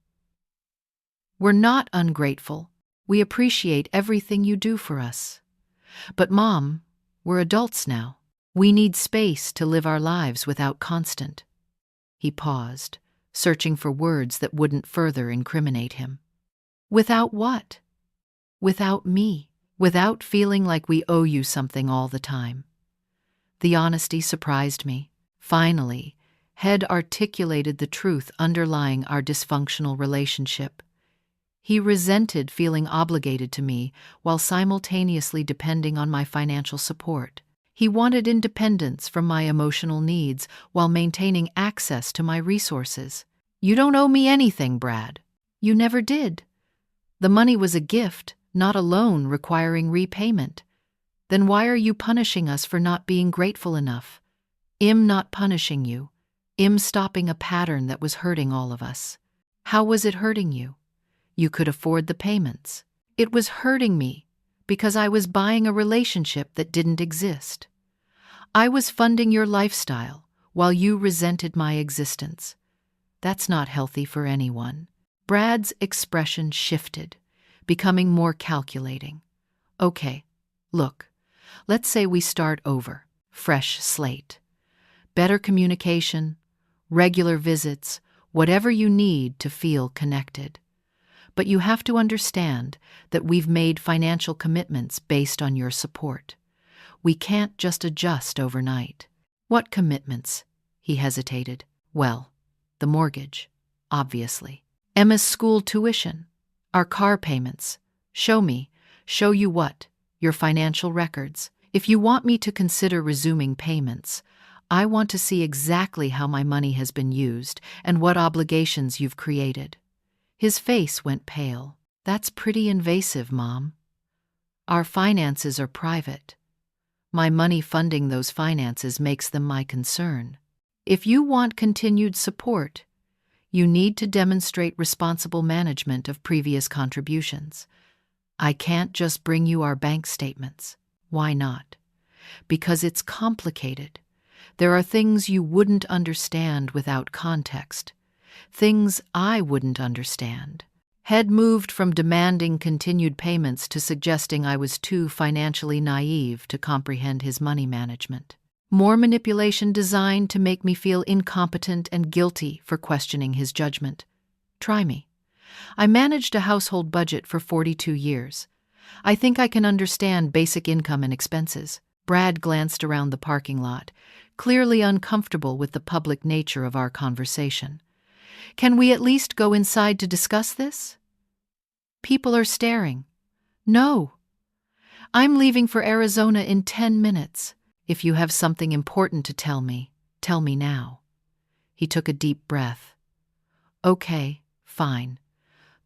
We're not ungrateful. We appreciate everything you do for us. But Mom, we're adults now. We need space to live our lives without constant. He paused, searching for words that wouldn't further incriminate him. Without what? Without me. Without feeling like we owe you something all the time. The honesty surprised me. Finally, Head articulated the truth underlying our dysfunctional relationship. He resented feeling obligated to me while simultaneously depending on my financial support. He wanted independence from my emotional needs while maintaining access to my resources. You don't owe me anything, Brad. You never did. The money was a gift, not a loan requiring repayment. Then why are you punishing us for not being grateful enough? I'm not punishing you. I'm stopping a pattern that was hurting all of us. How was it hurting you? You could afford the payments. It was hurting me because I was buying a relationship that didn't exist. I was funding your lifestyle while you resented my existence. That's not healthy for anyone. Brad's expression shifted, becoming more calculating. Okay, look, let's say we start over, fresh slate. Better communication, regular visits, whatever you need to feel connected. But you have to understand that we've made financial commitments based on your support. We can't just adjust overnight. What commitments? He hesitated. Well, the mortgage, obviously. Emma's school tuition, our car payments. Show you what? Your financial records. If you want me to consider resuming payments, I want to see exactly how my money has been used and what obligations you've created. His face went pale. That's pretty invasive, Mom. Our finances are private. My money funding those finances makes them my concern. If you want continued support, you need to demonstrate responsible management of previous contributions. I can't just bring you our bank statements. Why not? Because it's complicated. There are things you wouldn't understand without context. Things I wouldn't understand. Head moved from demanding continued payments to suggesting I was too financially naive to comprehend his money management. More manipulation designed to make me feel incompetent and guilty for questioning his judgment. Try me. I managed a household budget for 42 years. I think I can understand basic income and expenses. Brad glanced around the parking lot, clearly uncomfortable with the public nature of our conversation. Can we at least go inside to discuss this? People are staring. No. I'm leaving for Arizona in 10 minutes. If you have something important to tell me now. He took a deep breath. Okay, fine.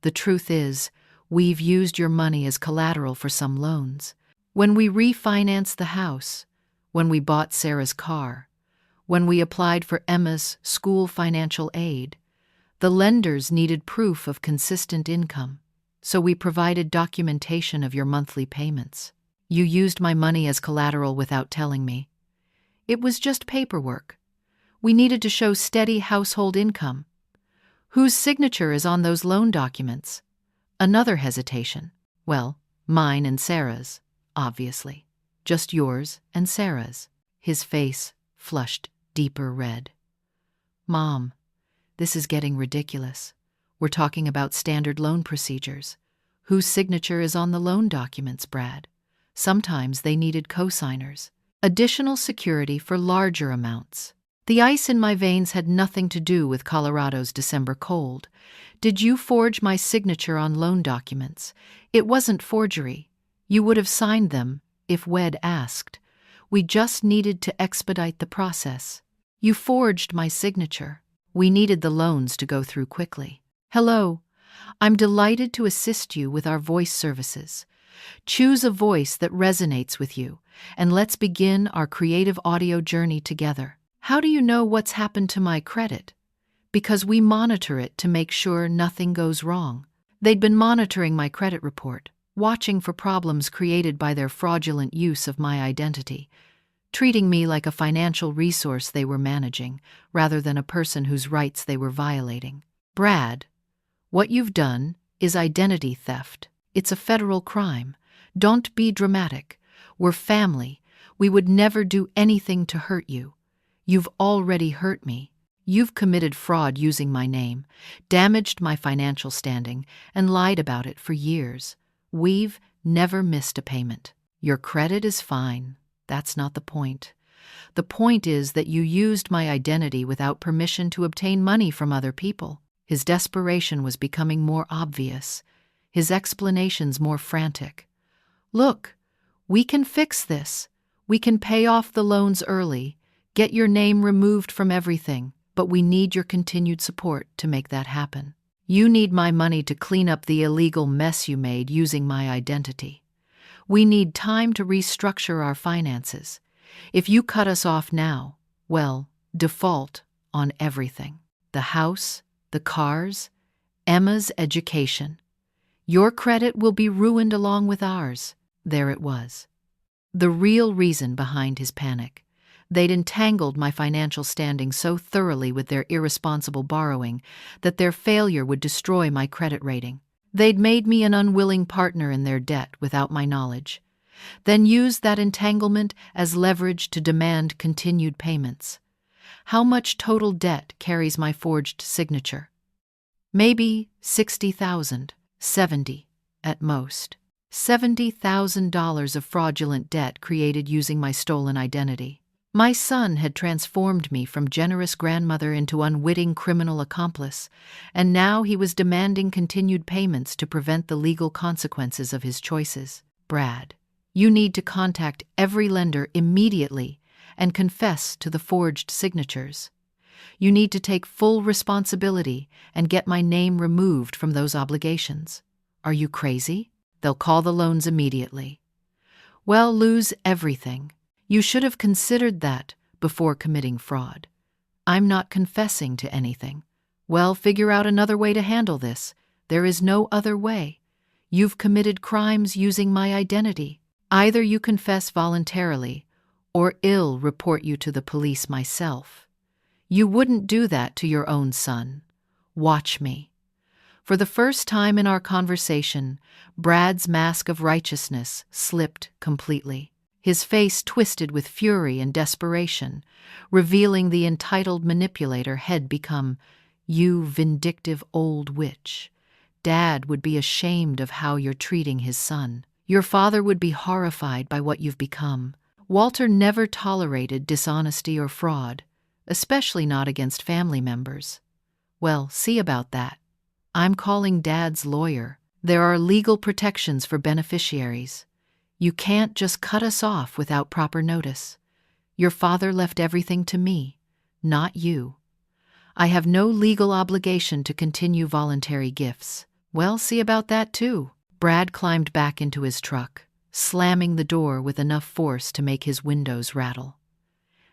The truth is, we've used your money as collateral for some loans. When we refinanced the house, when we bought Sarah's car, when we applied for Emma's school financial aid, the lenders needed proof of consistent income, so we provided documentation of your monthly payments. You used my money as collateral without telling me. It was just paperwork. We needed to show steady household income. Whose signature is on those loan documents? Another hesitation. Well, mine and Sarah's, obviously. Just yours and Sarah's. His face flushed deeper red. Mom, this is getting ridiculous. We're talking about standard loan procedures. Whose signature is on the loan documents, Brad? Sometimes they needed co-signers. Additional security for larger amounts. The ice in my veins had nothing to do with Colorado's December cold. Did you forge my signature on loan documents? It wasn't forgery. You would have signed them if Wed asked. We just needed to expedite the process. You forged my signature. We needed the loans to go through quickly. Hello. I'm delighted to assist you with our voice services. Choose a voice that resonates with you, and let's begin our creative audio journey together. How do you know what's happened to my credit? Because we monitor it to make sure nothing goes wrong. They'd been monitoring my credit report, watching for problems created by their fraudulent use of my identity, treating me like a financial resource they were managing, rather than a person whose rights they were violating. Brad, what you've done is identity theft. It's a federal crime. Don't be dramatic. We're family. We would never do anything to hurt you. You've already hurt me. You've committed fraud using my name, damaged my financial standing, and lied about it for years. We've never missed a payment. Your credit is fine. That's not the point. The point is that you used my identity without permission to obtain money from other people. His desperation was becoming more obvious, his explanations more frantic. Look, we can fix this. We can pay off the loans early, get your name removed from everything, but we need your continued support to make that happen. You need my money to clean up the illegal mess you made using my identity. We need time to restructure our finances. If you cut us off now, well, default on everything. The house, the cars, Emma's education. Your credit will be ruined along with ours. There it was. The real reason behind his panic. They'd entangled my financial standing so thoroughly with their irresponsible borrowing that their failure would destroy my credit rating. They'd made me an unwilling partner in their debt without my knowledge, then used that entanglement as leverage to demand continued payments. How much total debt carries my forged signature? Maybe 60,000, 70 at most. $70,000 of fraudulent debt created using my stolen identity. My son had transformed me from generous grandmother into unwitting criminal accomplice, and now he was demanding continued payments to prevent the legal consequences of his choices. Brad, you need to contact every lender immediately and confess to the forged signatures. You need to take full responsibility and get my name removed from those obligations. Are you crazy? They'll call the loans immediately. Well, lose everything. You should have considered that before committing fraud. I'm not confessing to anything. Well, figure out another way to handle this. There is no other way. You've committed crimes using my identity. Either you confess voluntarily, or I'll report you to the police myself. You wouldn't do that to your own son. Watch me. For the first time in our conversation, Brad's mask of righteousness slipped completely. His face twisted with fury and desperation, revealing the entitled manipulator had become. You vindictive old witch. Dad would be ashamed of how you're treating his son. Your father would be horrified by what you've become. Walter never tolerated dishonesty or fraud, especially not against family members. Well, see about that. I'm calling Dad's lawyer. There are legal protections for beneficiaries. You can't just cut us off without proper notice. Your father left everything to me, not you. I have no legal obligation to continue voluntary gifts. Well, see about that too. Brad climbed back into his truck, slamming the door with enough force to make his windows rattle.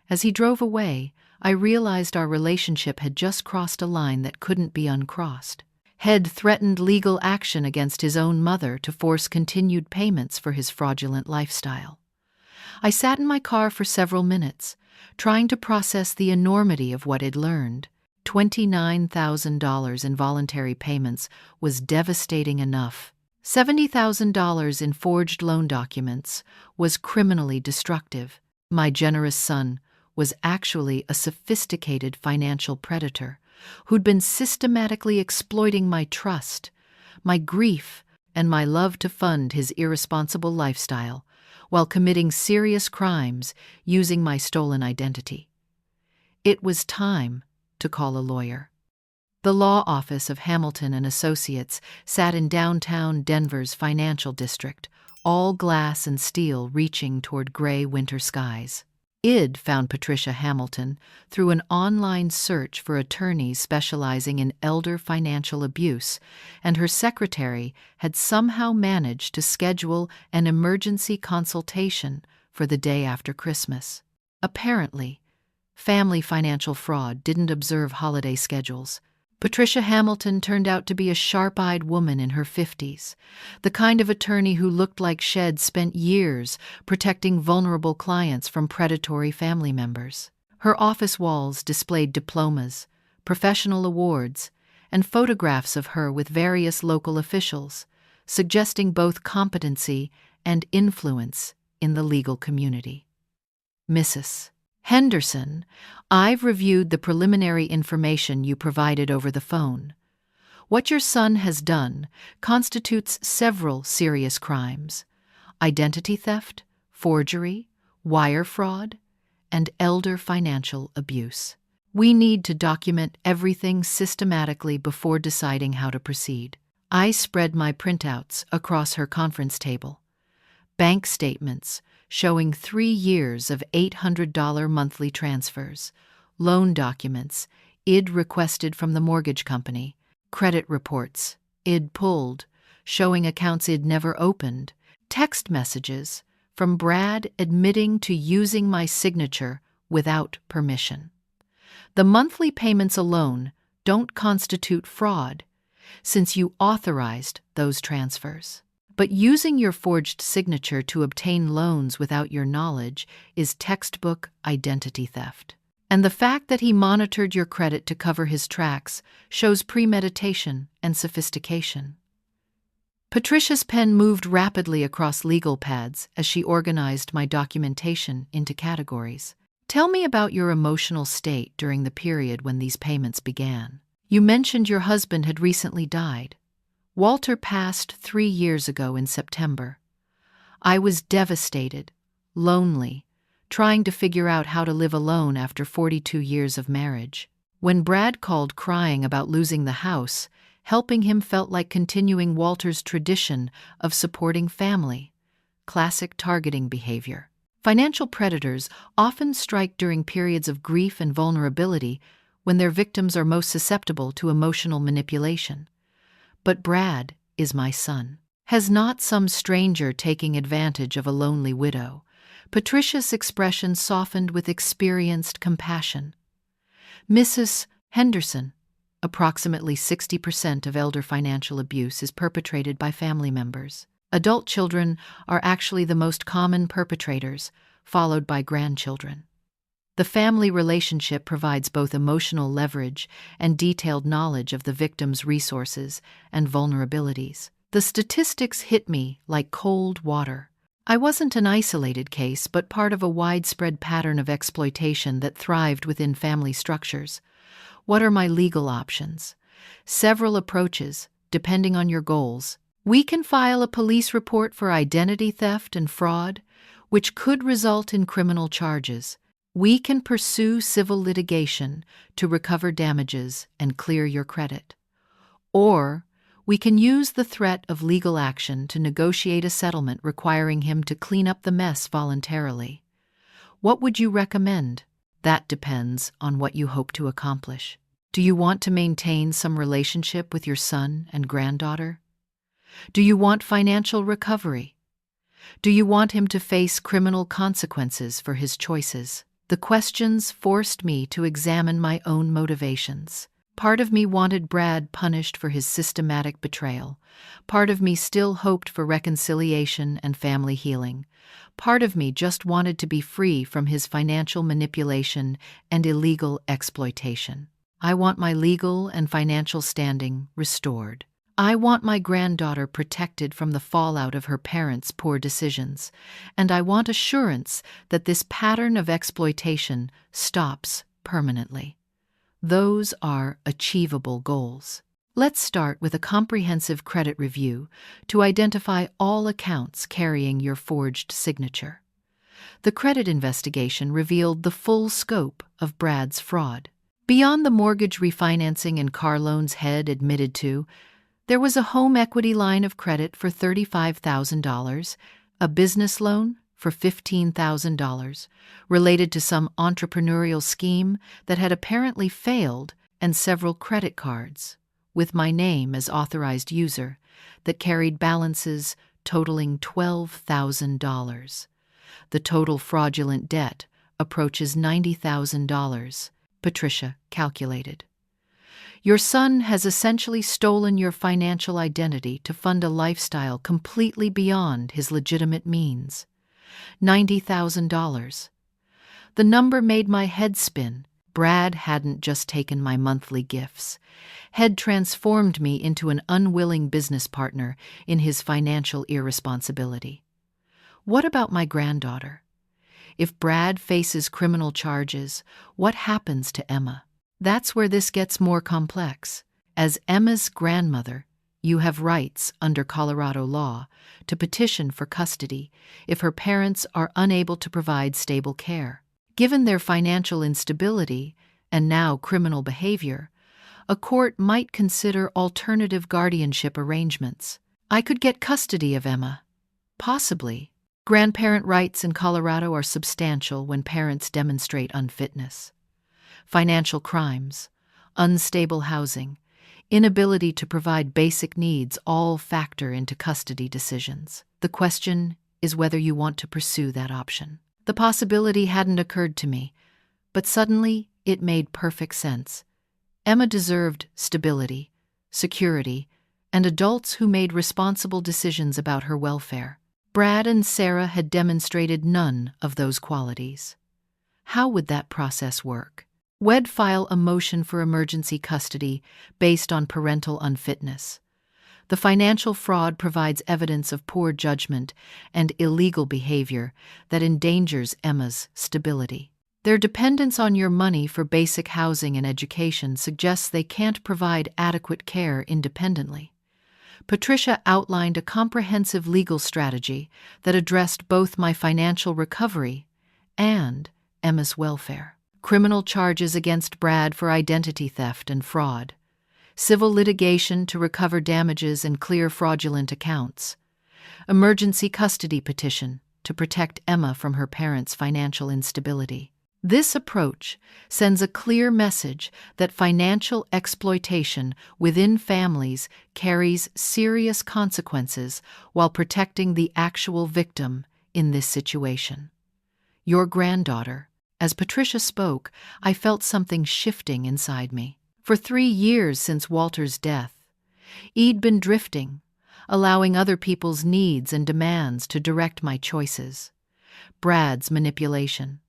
As he drove away, I realized our relationship had just crossed a line that couldn't be uncrossed. Head threatened legal action against his own mother to force continued payments for his fraudulent lifestyle. I sat in my car for several minutes, trying to process the enormity of what I'd learned. $29,000 in voluntary payments was devastating enough. $70,000 in forged loan documents was criminally destructive. My generous son was actually a sophisticated financial predator who'd been systematically exploiting my trust, my grief, and my love to fund his irresponsible lifestyle while committing serious crimes using my stolen identity. It was time to call a lawyer. The law office of Hamilton and Associates sat in downtown Denver's financial district, all glass and steel reaching toward gray winter skies. I'd found Patricia Hamilton through an online search for attorneys specializing in elder financial abuse, and her secretary had somehow managed to schedule an emergency consultation for the day after Christmas. Apparently, family financial fraud didn't observe holiday schedules. Patricia Hamilton turned out to be a sharp-eyed woman in her 50s, the kind of attorney who looked like she'd spent years protecting vulnerable clients from predatory family members. Her office walls displayed diplomas, professional awards, and photographs of her with various local officials, suggesting both competency and influence in the legal community. Mrs. Henderson, I've reviewed the preliminary information you provided over the phone. What your son has done constitutes several serious crimes: identity theft, forgery, wire fraud, and elder financial abuse. We need to document everything systematically before deciding how to proceed. I spread my printouts across her conference table. Bank statements showing 3 years of $800 monthly transfers, loan documents I'd requested from the mortgage company, credit reports I'd pulled, showing accounts I'd never opened, text messages from Brad admitting to using my signature without permission. The monthly payments alone don't constitute fraud, since you authorized those transfers. But using your forged signature to obtain loans without your knowledge is textbook identity theft. And the fact that he monitored your credit to cover his tracks shows premeditation and sophistication. Patricia's pen moved rapidly across legal pads as she organized my documentation into categories. Tell me about your emotional state during the period when these payments began. You mentioned your husband had recently died. Walter passed 3 years ago in September. I was devastated, lonely, trying to figure out how to live alone after 42 years of marriage. When Brad called crying about losing the house, helping him felt like continuing Walter's tradition of supporting family. Classic targeting behavior. Financial predators often strike during periods of grief and vulnerability when their victims are most susceptible to emotional manipulation. But Brad is my son. Has not some stranger taking advantage of a lonely widow. Patricia's expression softened with experienced compassion. Mrs. Henderson, approximately 60% of elder financial abuse is perpetrated by family members. Adult children are actually the most common perpetrators, followed by grandchildren. The family relationship provides both emotional leverage and detailed knowledge of the victim's resources and vulnerabilities. The statistics hit me like cold water. I wasn't an isolated case, but part of a widespread pattern of exploitation that thrived within family structures. What are my legal options? Several approaches, depending on your goals. We can file a police report for identity theft and fraud, which could result in criminal charges. We can pursue civil litigation to recover damages and clear your credit. Or we can use the threat of legal action to negotiate a settlement requiring him to clean up the mess voluntarily. What would you recommend? That depends on what you hope to accomplish. Do you want to maintain some relationship with your son and granddaughter? Do you want financial recovery? Do you want him to face criminal consequences for his choices? The questions forced me to examine my own motivations. Part of me wanted Brad punished for his systematic betrayal. Part of me still hoped for reconciliation and family healing. Part of me just wanted to be free from his financial manipulation and illegal exploitation. I want my legal and financial standing restored. I want my granddaughter protected from the fallout of her parents' poor decisions, and I want assurance that this pattern of exploitation stops permanently. Those are achievable goals. Let's start with a comprehensive credit review to identify all accounts carrying your forged signature. The credit investigation revealed the full scope of Brad's fraud. Beyond the mortgage refinancing and car loans Head admitted to, there was a home equity line of credit for $35,000, a business loan for $15,000, related to some entrepreneurial scheme that had apparently failed, and several credit cards, with my name as authorized user, that carried balances totaling $12,000. The total fraudulent debt approaches $90,000, Patricia calculated. Your son has essentially stolen your financial identity to fund a lifestyle completely beyond his legitimate means. $90,000. The number made my head spin. Brad hadn't just taken my monthly gifts. Had transformed me into an unwilling business partner in his financial irresponsibility. What about my granddaughter? If Brad faces criminal charges, what happens to Emma? That's where this gets more complex. As Emma's grandmother, you have rights under Colorado law to petition for custody if her parents are unable to provide stable care. Given their financial instability and now criminal behavior, a court might consider alternative guardianship arrangements. I could get custody of Emma. Possibly. Grandparent rights in Colorado are substantial when parents demonstrate unfitness. Financial crimes, unstable housing, inability to provide basic needs all factor into custody decisions. The question is whether you want to pursue that option. The possibility hadn't occurred to me, but suddenly it made perfect sense. Emma deserved stability, security, and adults who made responsible decisions about her welfare. Brad and Sarah had demonstrated none of those qualities. How would that process work? We'd file a motion for emergency custody based on parental unfitness. The financial fraud provides evidence of poor judgment and illegal behavior that endangers Emma's stability. Their dependence on your money for basic housing and education suggests they can't provide adequate care independently. Patricia outlined a comprehensive legal strategy that addressed both my financial recovery and Emma's welfare. Criminal charges against Brad for identity theft and fraud, civil litigation to recover damages and clear fraudulent accounts, emergency custody petition to protect Emma from her parents' financial instability. This approach sends a clear message that financial exploitation within families carries serious consequences while protecting the actual victim in this situation. Your granddaughter. As Patricia spoke, I felt something shifting inside me. For 3 years since Walter's death, I'd been drifting, allowing other people's needs and demands to direct my choices. Brad's manipulation,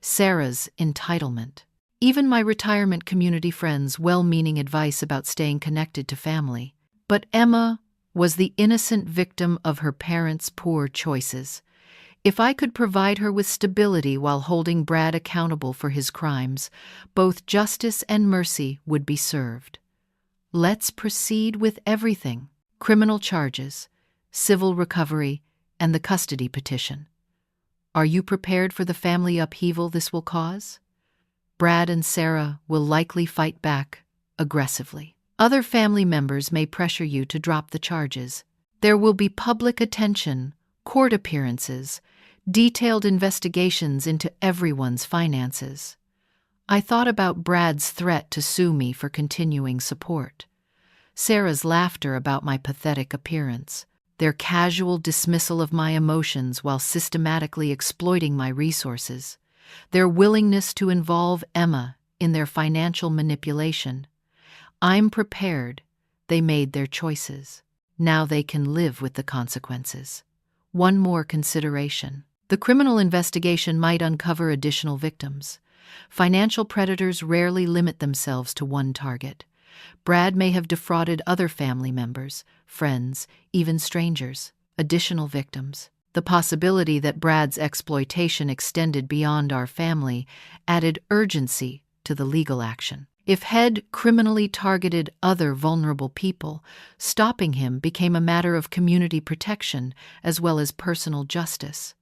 Sarah's entitlement, even my retirement community friends' well-meaning advice about staying connected to family. But Emma was the innocent victim of her parents' poor choices. If I could provide her with stability while holding Brad accountable for his crimes, both justice and mercy would be served. Let's proceed with everything: criminal charges, civil recovery, and the custody petition. Are you prepared for the family upheaval this will cause? Brad and Sarah will likely fight back aggressively. Other family members may pressure you to drop the charges. There will be public attention, court appearances, detailed investigations into everyone's finances. I thought about Brad's threat to sue me for continuing support, Sarah's laughter about my pathetic appearance, their casual dismissal of my emotions while systematically exploiting my resources, their willingness to involve Emma in their financial manipulation. I'm prepared. They made their choices. Now they can live with the consequences. One more consideration. The criminal investigation might uncover additional victims. Financial predators rarely limit themselves to one target. Brad may have defrauded other family members, friends, even strangers, additional victims. The possibility that Brad's exploitation extended beyond our family added urgency to the legal action. If Head criminally targeted other vulnerable people, stopping him became a matter of community protection as well as personal justice.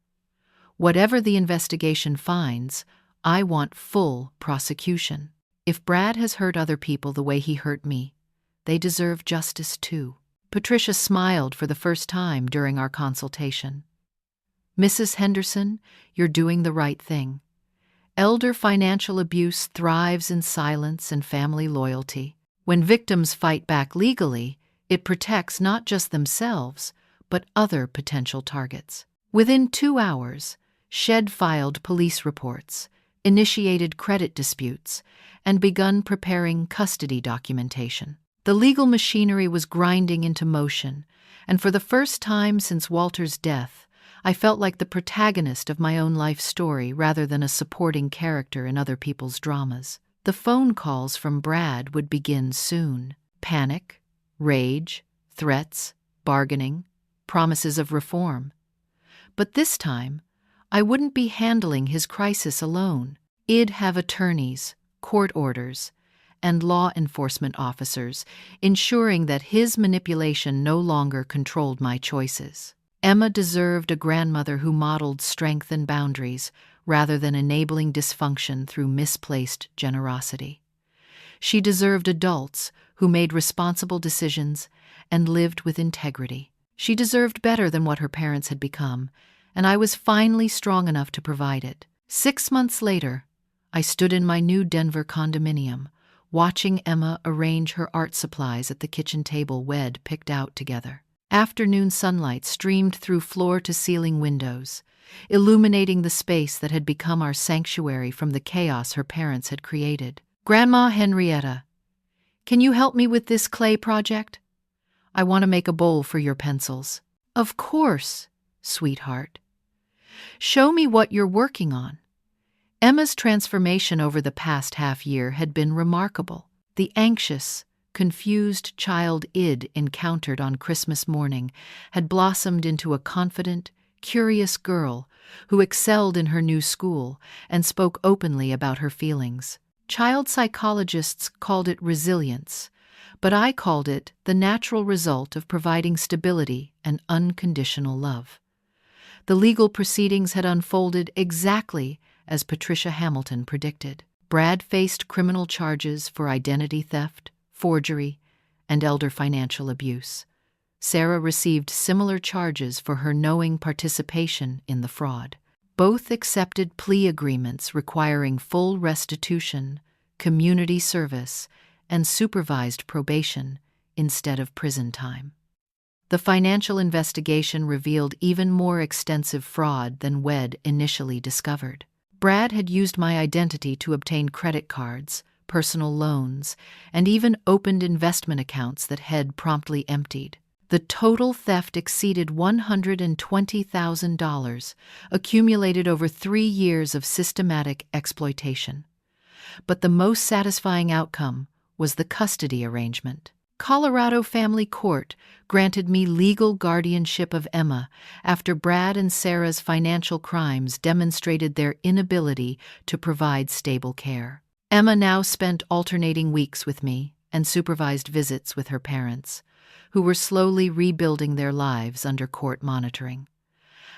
Whatever the investigation finds, I want full prosecution. If Brad has hurt other people the way he hurt me, they deserve justice too. Patricia smiled for the first time during our consultation. Mrs. Henderson, you're doing the right thing. Elder financial abuse thrives in silence and family loyalty. When victims fight back legally, it protects not just themselves, but other potential targets. Within 2 hours, Shed filed police reports, initiated credit disputes, and begun preparing custody documentation. The legal machinery was grinding into motion, and for the first time since Walter's death, I felt like the protagonist of my own life story rather than a supporting character in other people's dramas. The phone calls from Brad would begin soon. Panic, rage, threats, bargaining, promises of reform. But this time, I wouldn't be handling his crisis alone. I'd have attorneys, court orders, and law enforcement officers ensuring that his manipulation no longer controlled my choices. Emma deserved a grandmother who modeled strength and boundaries rather than enabling dysfunction through misplaced generosity. She deserved adults who made responsible decisions and lived with integrity. She deserved better than what her parents had become, and I was finally strong enough to provide it. 6 months later, I stood in my new Denver condominium, watching Emma arrange her art supplies at the kitchen table we'd picked out together. Afternoon sunlight streamed through floor-to-ceiling windows, illuminating the space that had become our sanctuary from the chaos her parents had created. "Grandma Henrietta, can you help me with this clay project? I want to make a bowl for your pencils." "Of course, sweetheart. Show me what you're working on." Emma's transformation over the past half-year had been remarkable. The anxious, confused child Id encountered on Christmas morning had blossomed into a confident, curious girl who excelled in her new school and spoke openly about her feelings. Child psychologists called it resilience, but I called it the natural result of providing stability and unconditional love. The legal proceedings had unfolded exactly as Patricia Hamilton predicted. Brad faced criminal charges for identity theft, forgery, and elder financial abuse. Sarah received similar charges for her knowing participation in the fraud. Both accepted plea agreements requiring full restitution, community service, and supervised probation instead of prison time. The financial investigation revealed even more extensive fraud than WED initially discovered. Brad had used my identity to obtain credit cards, personal loans, and even opened investment accounts that had promptly emptied. The total theft exceeded $120,000, accumulated over 3 years of systematic exploitation. But the most satisfying outcome was the custody arrangement. Colorado Family Court granted me legal guardianship of Emma after Brad and Sarah's financial crimes demonstrated their inability to provide stable care. Emma now spent alternating weeks with me and supervised visits with her parents, who were slowly rebuilding their lives under court monitoring.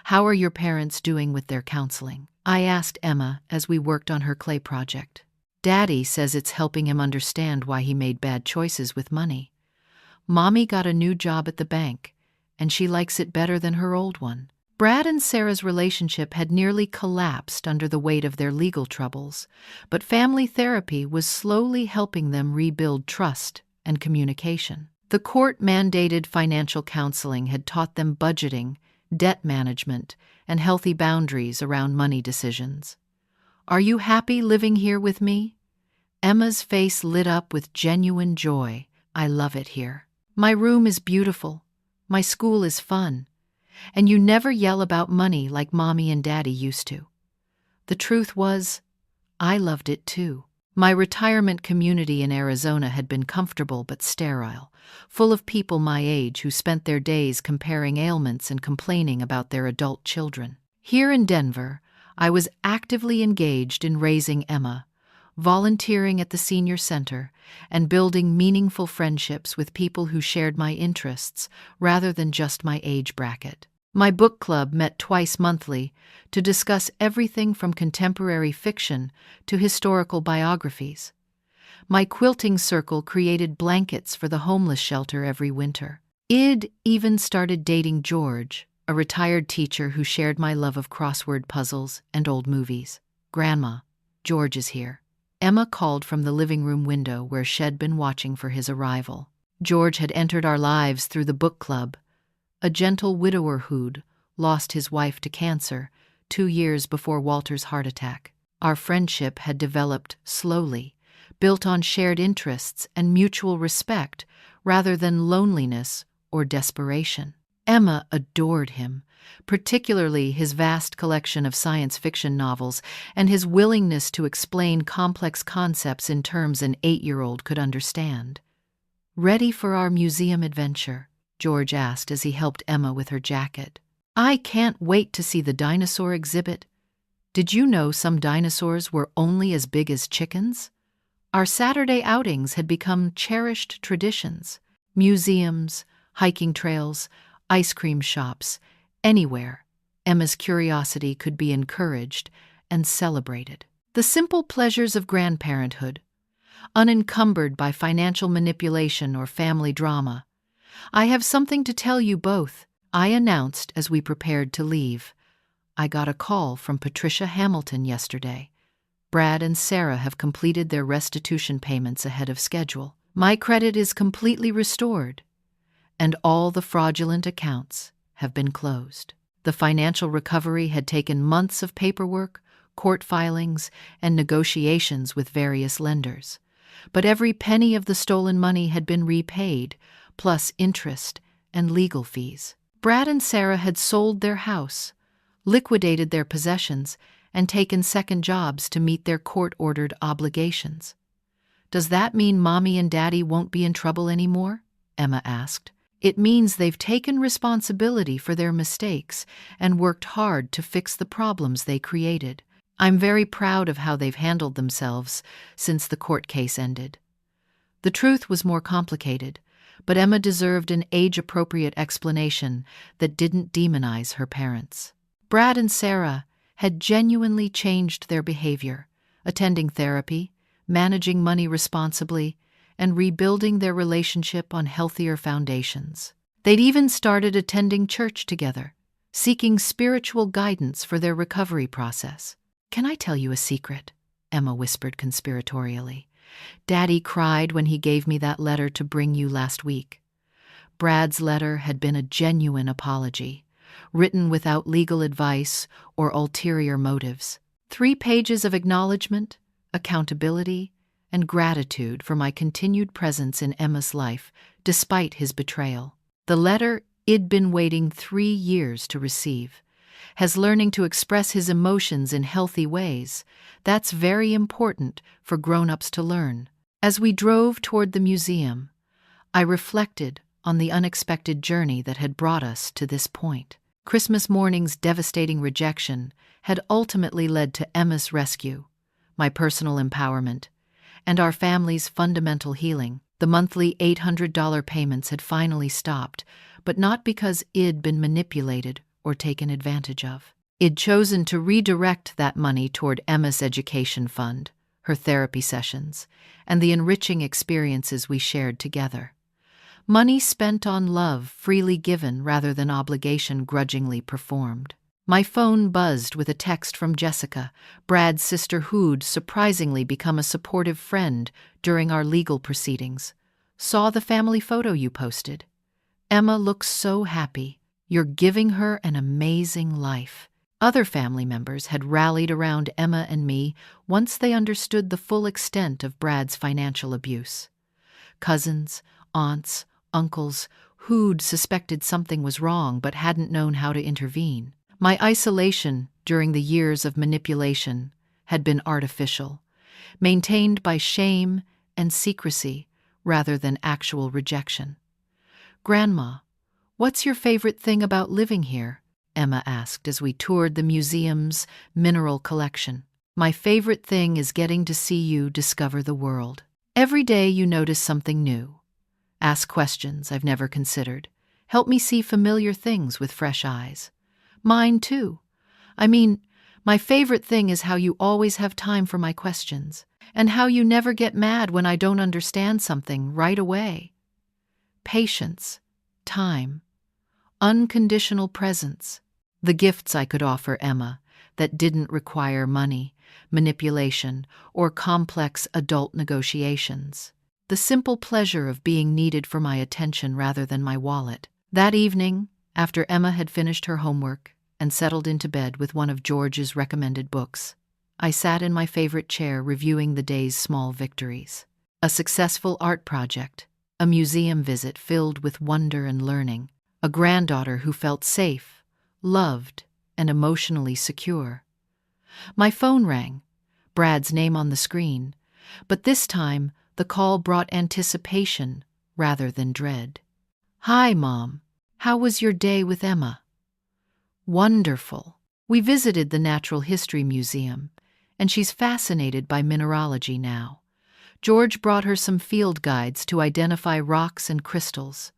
"How are your parents doing with their counseling?" I asked Emma as we worked on her clay project. "Daddy says it's helping him understand why he made bad choices with money. Mommy got a new job at the bank, and she likes it better than her old one." Brad and Sarah's relationship had nearly collapsed under the weight of their legal troubles, but family therapy was slowly helping them rebuild trust and communication. The court-mandated financial counseling had taught them budgeting, debt management, and healthy boundaries around money decisions. "Are you happy living here with me?" Emma's face lit up with genuine joy. "I love it here. My room is beautiful. My school is fun. And you never yell about money like Mommy and Daddy used to." The truth was, I loved it too. My retirement community in Arizona had been comfortable but sterile, full of people my age who spent their days comparing ailments and complaining about their adult children. Here in Denver, I was actively engaged in raising Emma, volunteering at the senior center, and building meaningful friendships with people who shared my interests rather than just my age bracket. My book club met twice monthly to discuss everything from contemporary fiction to historical biographies. My quilting circle created blankets for the homeless shelter every winter. Id even started dating George, a retired teacher who shared my love of crossword puzzles and old movies. "Grandma, George is here." Emma called from the living room window where she'd been watching for his arrival. George had entered our lives through the book club, a gentle widower who'd lost his wife to cancer 2 years before Walter's heart attack. Our friendship had developed slowly, built on shared interests and mutual respect rather than loneliness or desperation. Emma adored him, particularly his vast collection of science fiction novels and his willingness to explain complex concepts in terms an 8-year-old could understand. "Ready for our museum adventure?" George asked as he helped Emma with her jacket. "I can't wait to see the dinosaur exhibit. Did you know some dinosaurs were only as big as chickens?" Our Saturday outings had become cherished traditions. Museums, hiking trails, ice cream shops, anywhere Emma's curiosity could be encouraged and celebrated. The simple pleasures of grandparenthood, unencumbered by financial manipulation or family drama. "I have something to tell you both," I announced as we prepared to leave. "I got a call from Patricia Hamilton yesterday. Brad and Sarah have completed their restitution payments ahead of schedule. My credit is completely restored, and all the fraudulent accounts have been closed." The financial recovery had taken months of paperwork, court filings, and negotiations with various lenders. But every penny of the stolen money had been repaid, plus interest and legal fees. Brad and Sarah had sold their house, liquidated their possessions, and taken second jobs to meet their court-ordered obligations. Does that mean Mommy and Daddy won't be in trouble anymore? Emma asked. It means they've taken responsibility for their mistakes and worked hard to fix the problems they created. I'm very proud of how they've handled themselves since the court case ended. The truth was more complicated, but Emma deserved an age-appropriate explanation that didn't demonize her parents. Brad and Sarah had genuinely changed their behavior, attending therapy, managing money responsibly, and rebuilding their relationship on healthier foundations. They'd even started attending church together, seeking spiritual guidance for their recovery process. "Can I tell you a secret?" Emma whispered conspiratorially. "Daddy cried when he gave me that letter to bring you last week." Brad's letter had been a genuine apology, written without legal advice or ulterior motives. 3 pages of acknowledgement, accountability, and gratitude for my continued presence in Emma's life, despite his betrayal. The letter I'd been waiting 3 years to receive. Has learning to express his emotions in healthy ways. That's very important for grown-ups to learn. As we drove toward the museum, I reflected on the unexpected journey that had brought us to this point. Christmas morning's devastating rejection had ultimately led to Emma's rescue, my personal empowerment, and our family's fundamental healing. The monthly $800 payments had finally stopped, but not because I'd been manipulated or taken advantage of. I'd chosen to redirect that money toward Emma's education fund, her therapy sessions, and the enriching experiences we shared together. Money spent on love, freely given rather than obligation grudgingly performed. My phone buzzed with a text from Jessica, Brad's sister who'd surprisingly become a supportive friend during our legal proceedings. "Saw the family photo you posted. Emma looks so happy. You're giving her an amazing life." Other family members had rallied around Emma and me once they understood the full extent of Brad's financial abuse. Cousins, aunts, uncles, who'd suspected something was wrong but hadn't known how to intervene. My isolation during the years of manipulation had been artificial, maintained by shame and secrecy rather than actual rejection. "Grandma, what's your favorite thing about living here?" Emma asked as we toured the museum's mineral collection. "My favorite thing is getting to see you discover the world. Every day you notice something new. Ask questions I've never considered. Help me see familiar things with fresh eyes. Mine too. I mean, my favorite thing is how you always have time for my questions, and how you never get mad when I don't understand something right away. Patience, time, unconditional presence. The gifts I could offer Emma that didn't require money, manipulation, or complex adult negotiations. The simple pleasure of being needed for my attention rather than my wallet." That evening, after Emma had finished her homework and settled into bed with one of George's recommended books, I sat in my favorite chair reviewing the day's small victories. A successful art project, a museum visit filled with wonder and learning, a granddaughter who felt safe, loved, and emotionally secure. My phone rang, Brad's name on the screen, but this time the call brought anticipation rather than dread. "Hi, Mom. How was your day with Emma?" "Wonderful. We visited the Natural History Museum, and she's fascinated by mineralogy now. George brought her some field guides to identify rocks and crystals.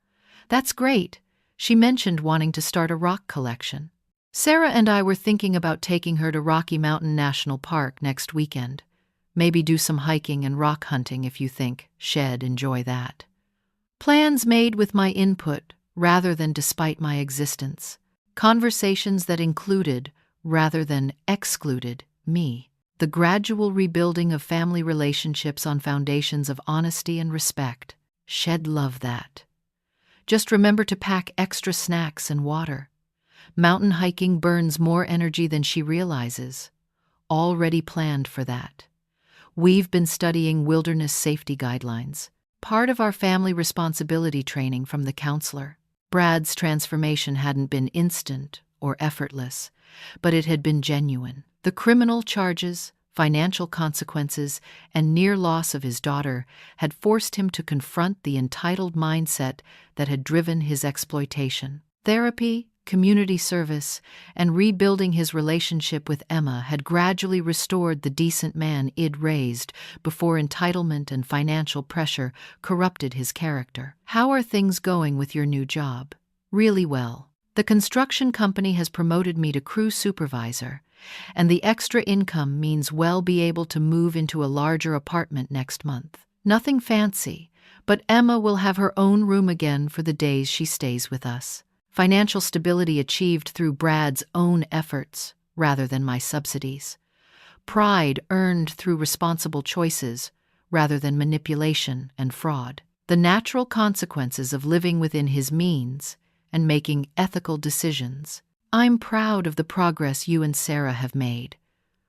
That's great. She mentioned wanting to start a rock collection. Sarah and I were thinking about taking her to Rocky Mountain National Park next weekend. Maybe do some hiking and rock hunting if you think she'd enjoy that. Plans made with my input rather than despite my existence. Conversations that included rather than excluded me. The gradual rebuilding of family relationships on foundations of honesty and respect. She'd love that. Just remember to pack extra snacks and water. Mountain hiking burns more energy than she realizes. Already planned for that. We've been studying wilderness safety guidelines, part of our family responsibility training from the counselor. Brad's transformation hadn't been instant or effortless, but it had been genuine. The criminal charges, financial consequences, and near loss of his daughter had forced him to confront the entitled mindset that had driven his exploitation. Therapy, community service, and rebuilding his relationship with Emma had gradually restored the decent man Id raised before entitlement and financial pressure corrupted his character. How are things going with your new job? Really well. The construction company has promoted me to crew supervisor, and the extra income means we'll be able to move into a larger apartment next month. Nothing fancy, but Emma will have her own room again for the days she stays with us. Financial stability achieved through Brad's own efforts rather than my subsidies. Pride earned through responsible choices rather than manipulation and fraud. The natural consequences of living within his means and making ethical decisions. I'm proud of the progress you and Sarah have made.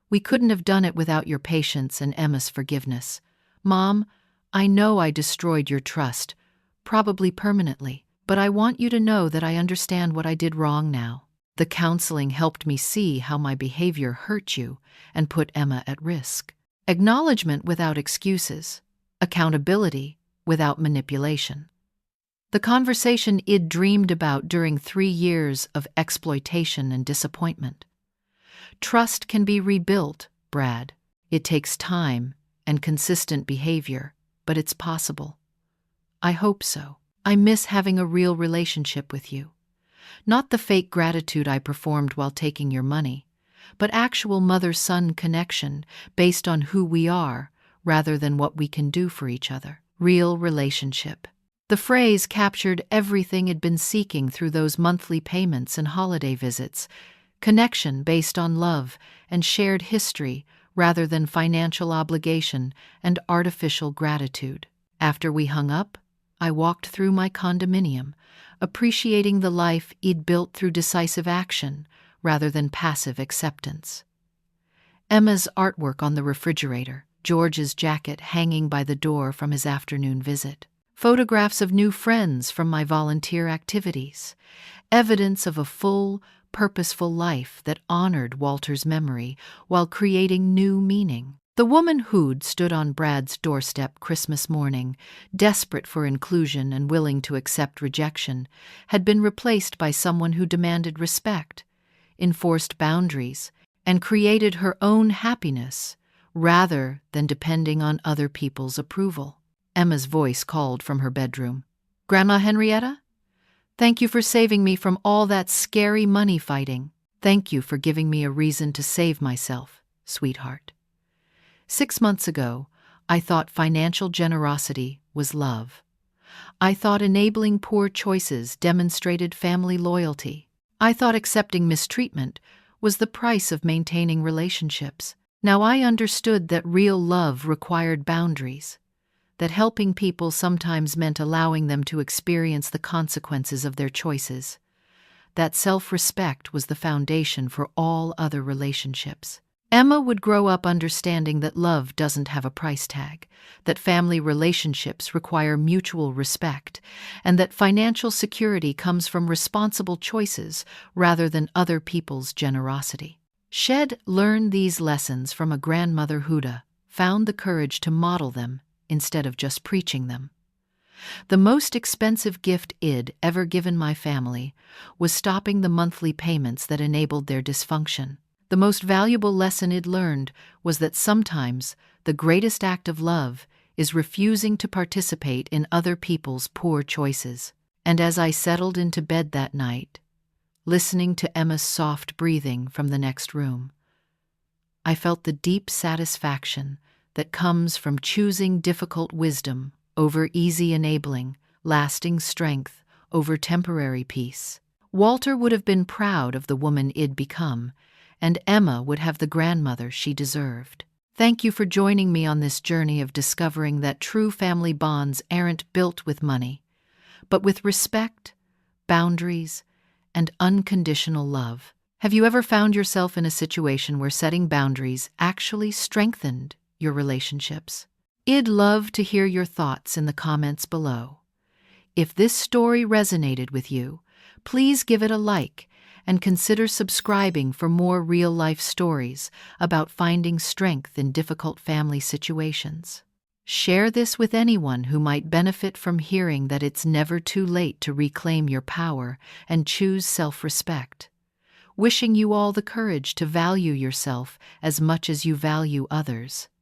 We couldn't have done it without your patience and Emma's forgiveness. Mom, I know I destroyed your trust, probably permanently, but I want you to know that I understand what I did wrong now. The counseling helped me see how my behavior hurt you and put Emma at risk. Acknowledgement without excuses. Accountability without manipulation. The conversation Id dreamed about during 3 years of exploitation and disappointment. Trust can be rebuilt, Brad. It takes time and consistent behavior, but it's possible. I hope so. I miss having a real relationship with you. Not the fake gratitude I performed while taking your money, but actual mother-son connection based on who we are rather than what we can do for each other. Real relationship. The phrase captured everything I'd been seeking through those monthly payments and holiday visits. Connection based on love and shared history rather than financial obligation and artificial gratitude. After we hung up, I walked through my condominium, appreciating the life I'd built through decisive action rather than passive acceptance. Emma's artwork on the refrigerator, George's jacket hanging by the door from his afternoon visit. Photographs of new friends from my volunteer activities, evidence of a full, purposeful life that honored Walter's memory while creating new meaning. The woman who'd stood on Brad's doorstep Christmas morning, desperate for inclusion and willing to accept rejection, had been replaced by someone who demanded respect, enforced boundaries, and created her own happiness rather than depending on other people's approval. Emma's voice called from her bedroom. Grandma Henrietta? Thank you for saving me from all that scary money fighting. Thank you for giving me a reason to save myself, sweetheart. 6 months ago, I thought financial generosity was love. I thought enabling poor choices demonstrated family loyalty. I thought accepting mistreatment was the price of maintaining relationships. Now I understood that real love required boundaries, that helping people sometimes meant allowing them to experience the consequences of their choices, that self-respect was the foundation for all other relationships. Emma would grow up understanding that love doesn't have a price tag, that family relationships require mutual respect, and that financial security comes from responsible choices rather than other people's generosity. She'd learned these lessons from a grandmother who'd found the courage to model them instead of just preaching them. The most expensive gift I'd ever given my family was stopping the monthly payments that enabled their dysfunction. The most valuable lesson I'd learned was that sometimes the greatest act of love is refusing to participate in other people's poor choices. And as I settled into bed that night, listening to Emma's soft breathing from the next room, I felt the deep satisfaction that comes from choosing difficult wisdom over easy enabling, lasting strength over temporary peace. Walter would have been proud of the woman I'd become, and Emma would have the grandmother she deserved. Thank you for joining me on this journey of discovering that true family bonds aren't built with money, but with respect, boundaries, and unconditional love. Have you ever found yourself in a situation where setting boundaries actually strengthened your relationships? I'd love to hear your thoughts in the comments below. If this story resonated with you, please give it a like and consider subscribing for more real-life stories about finding strength in difficult family situations. Share this with anyone who might benefit from hearing that it's never too late to reclaim your power and choose self-respect. Wishing you all the courage to value yourself as much as you value others.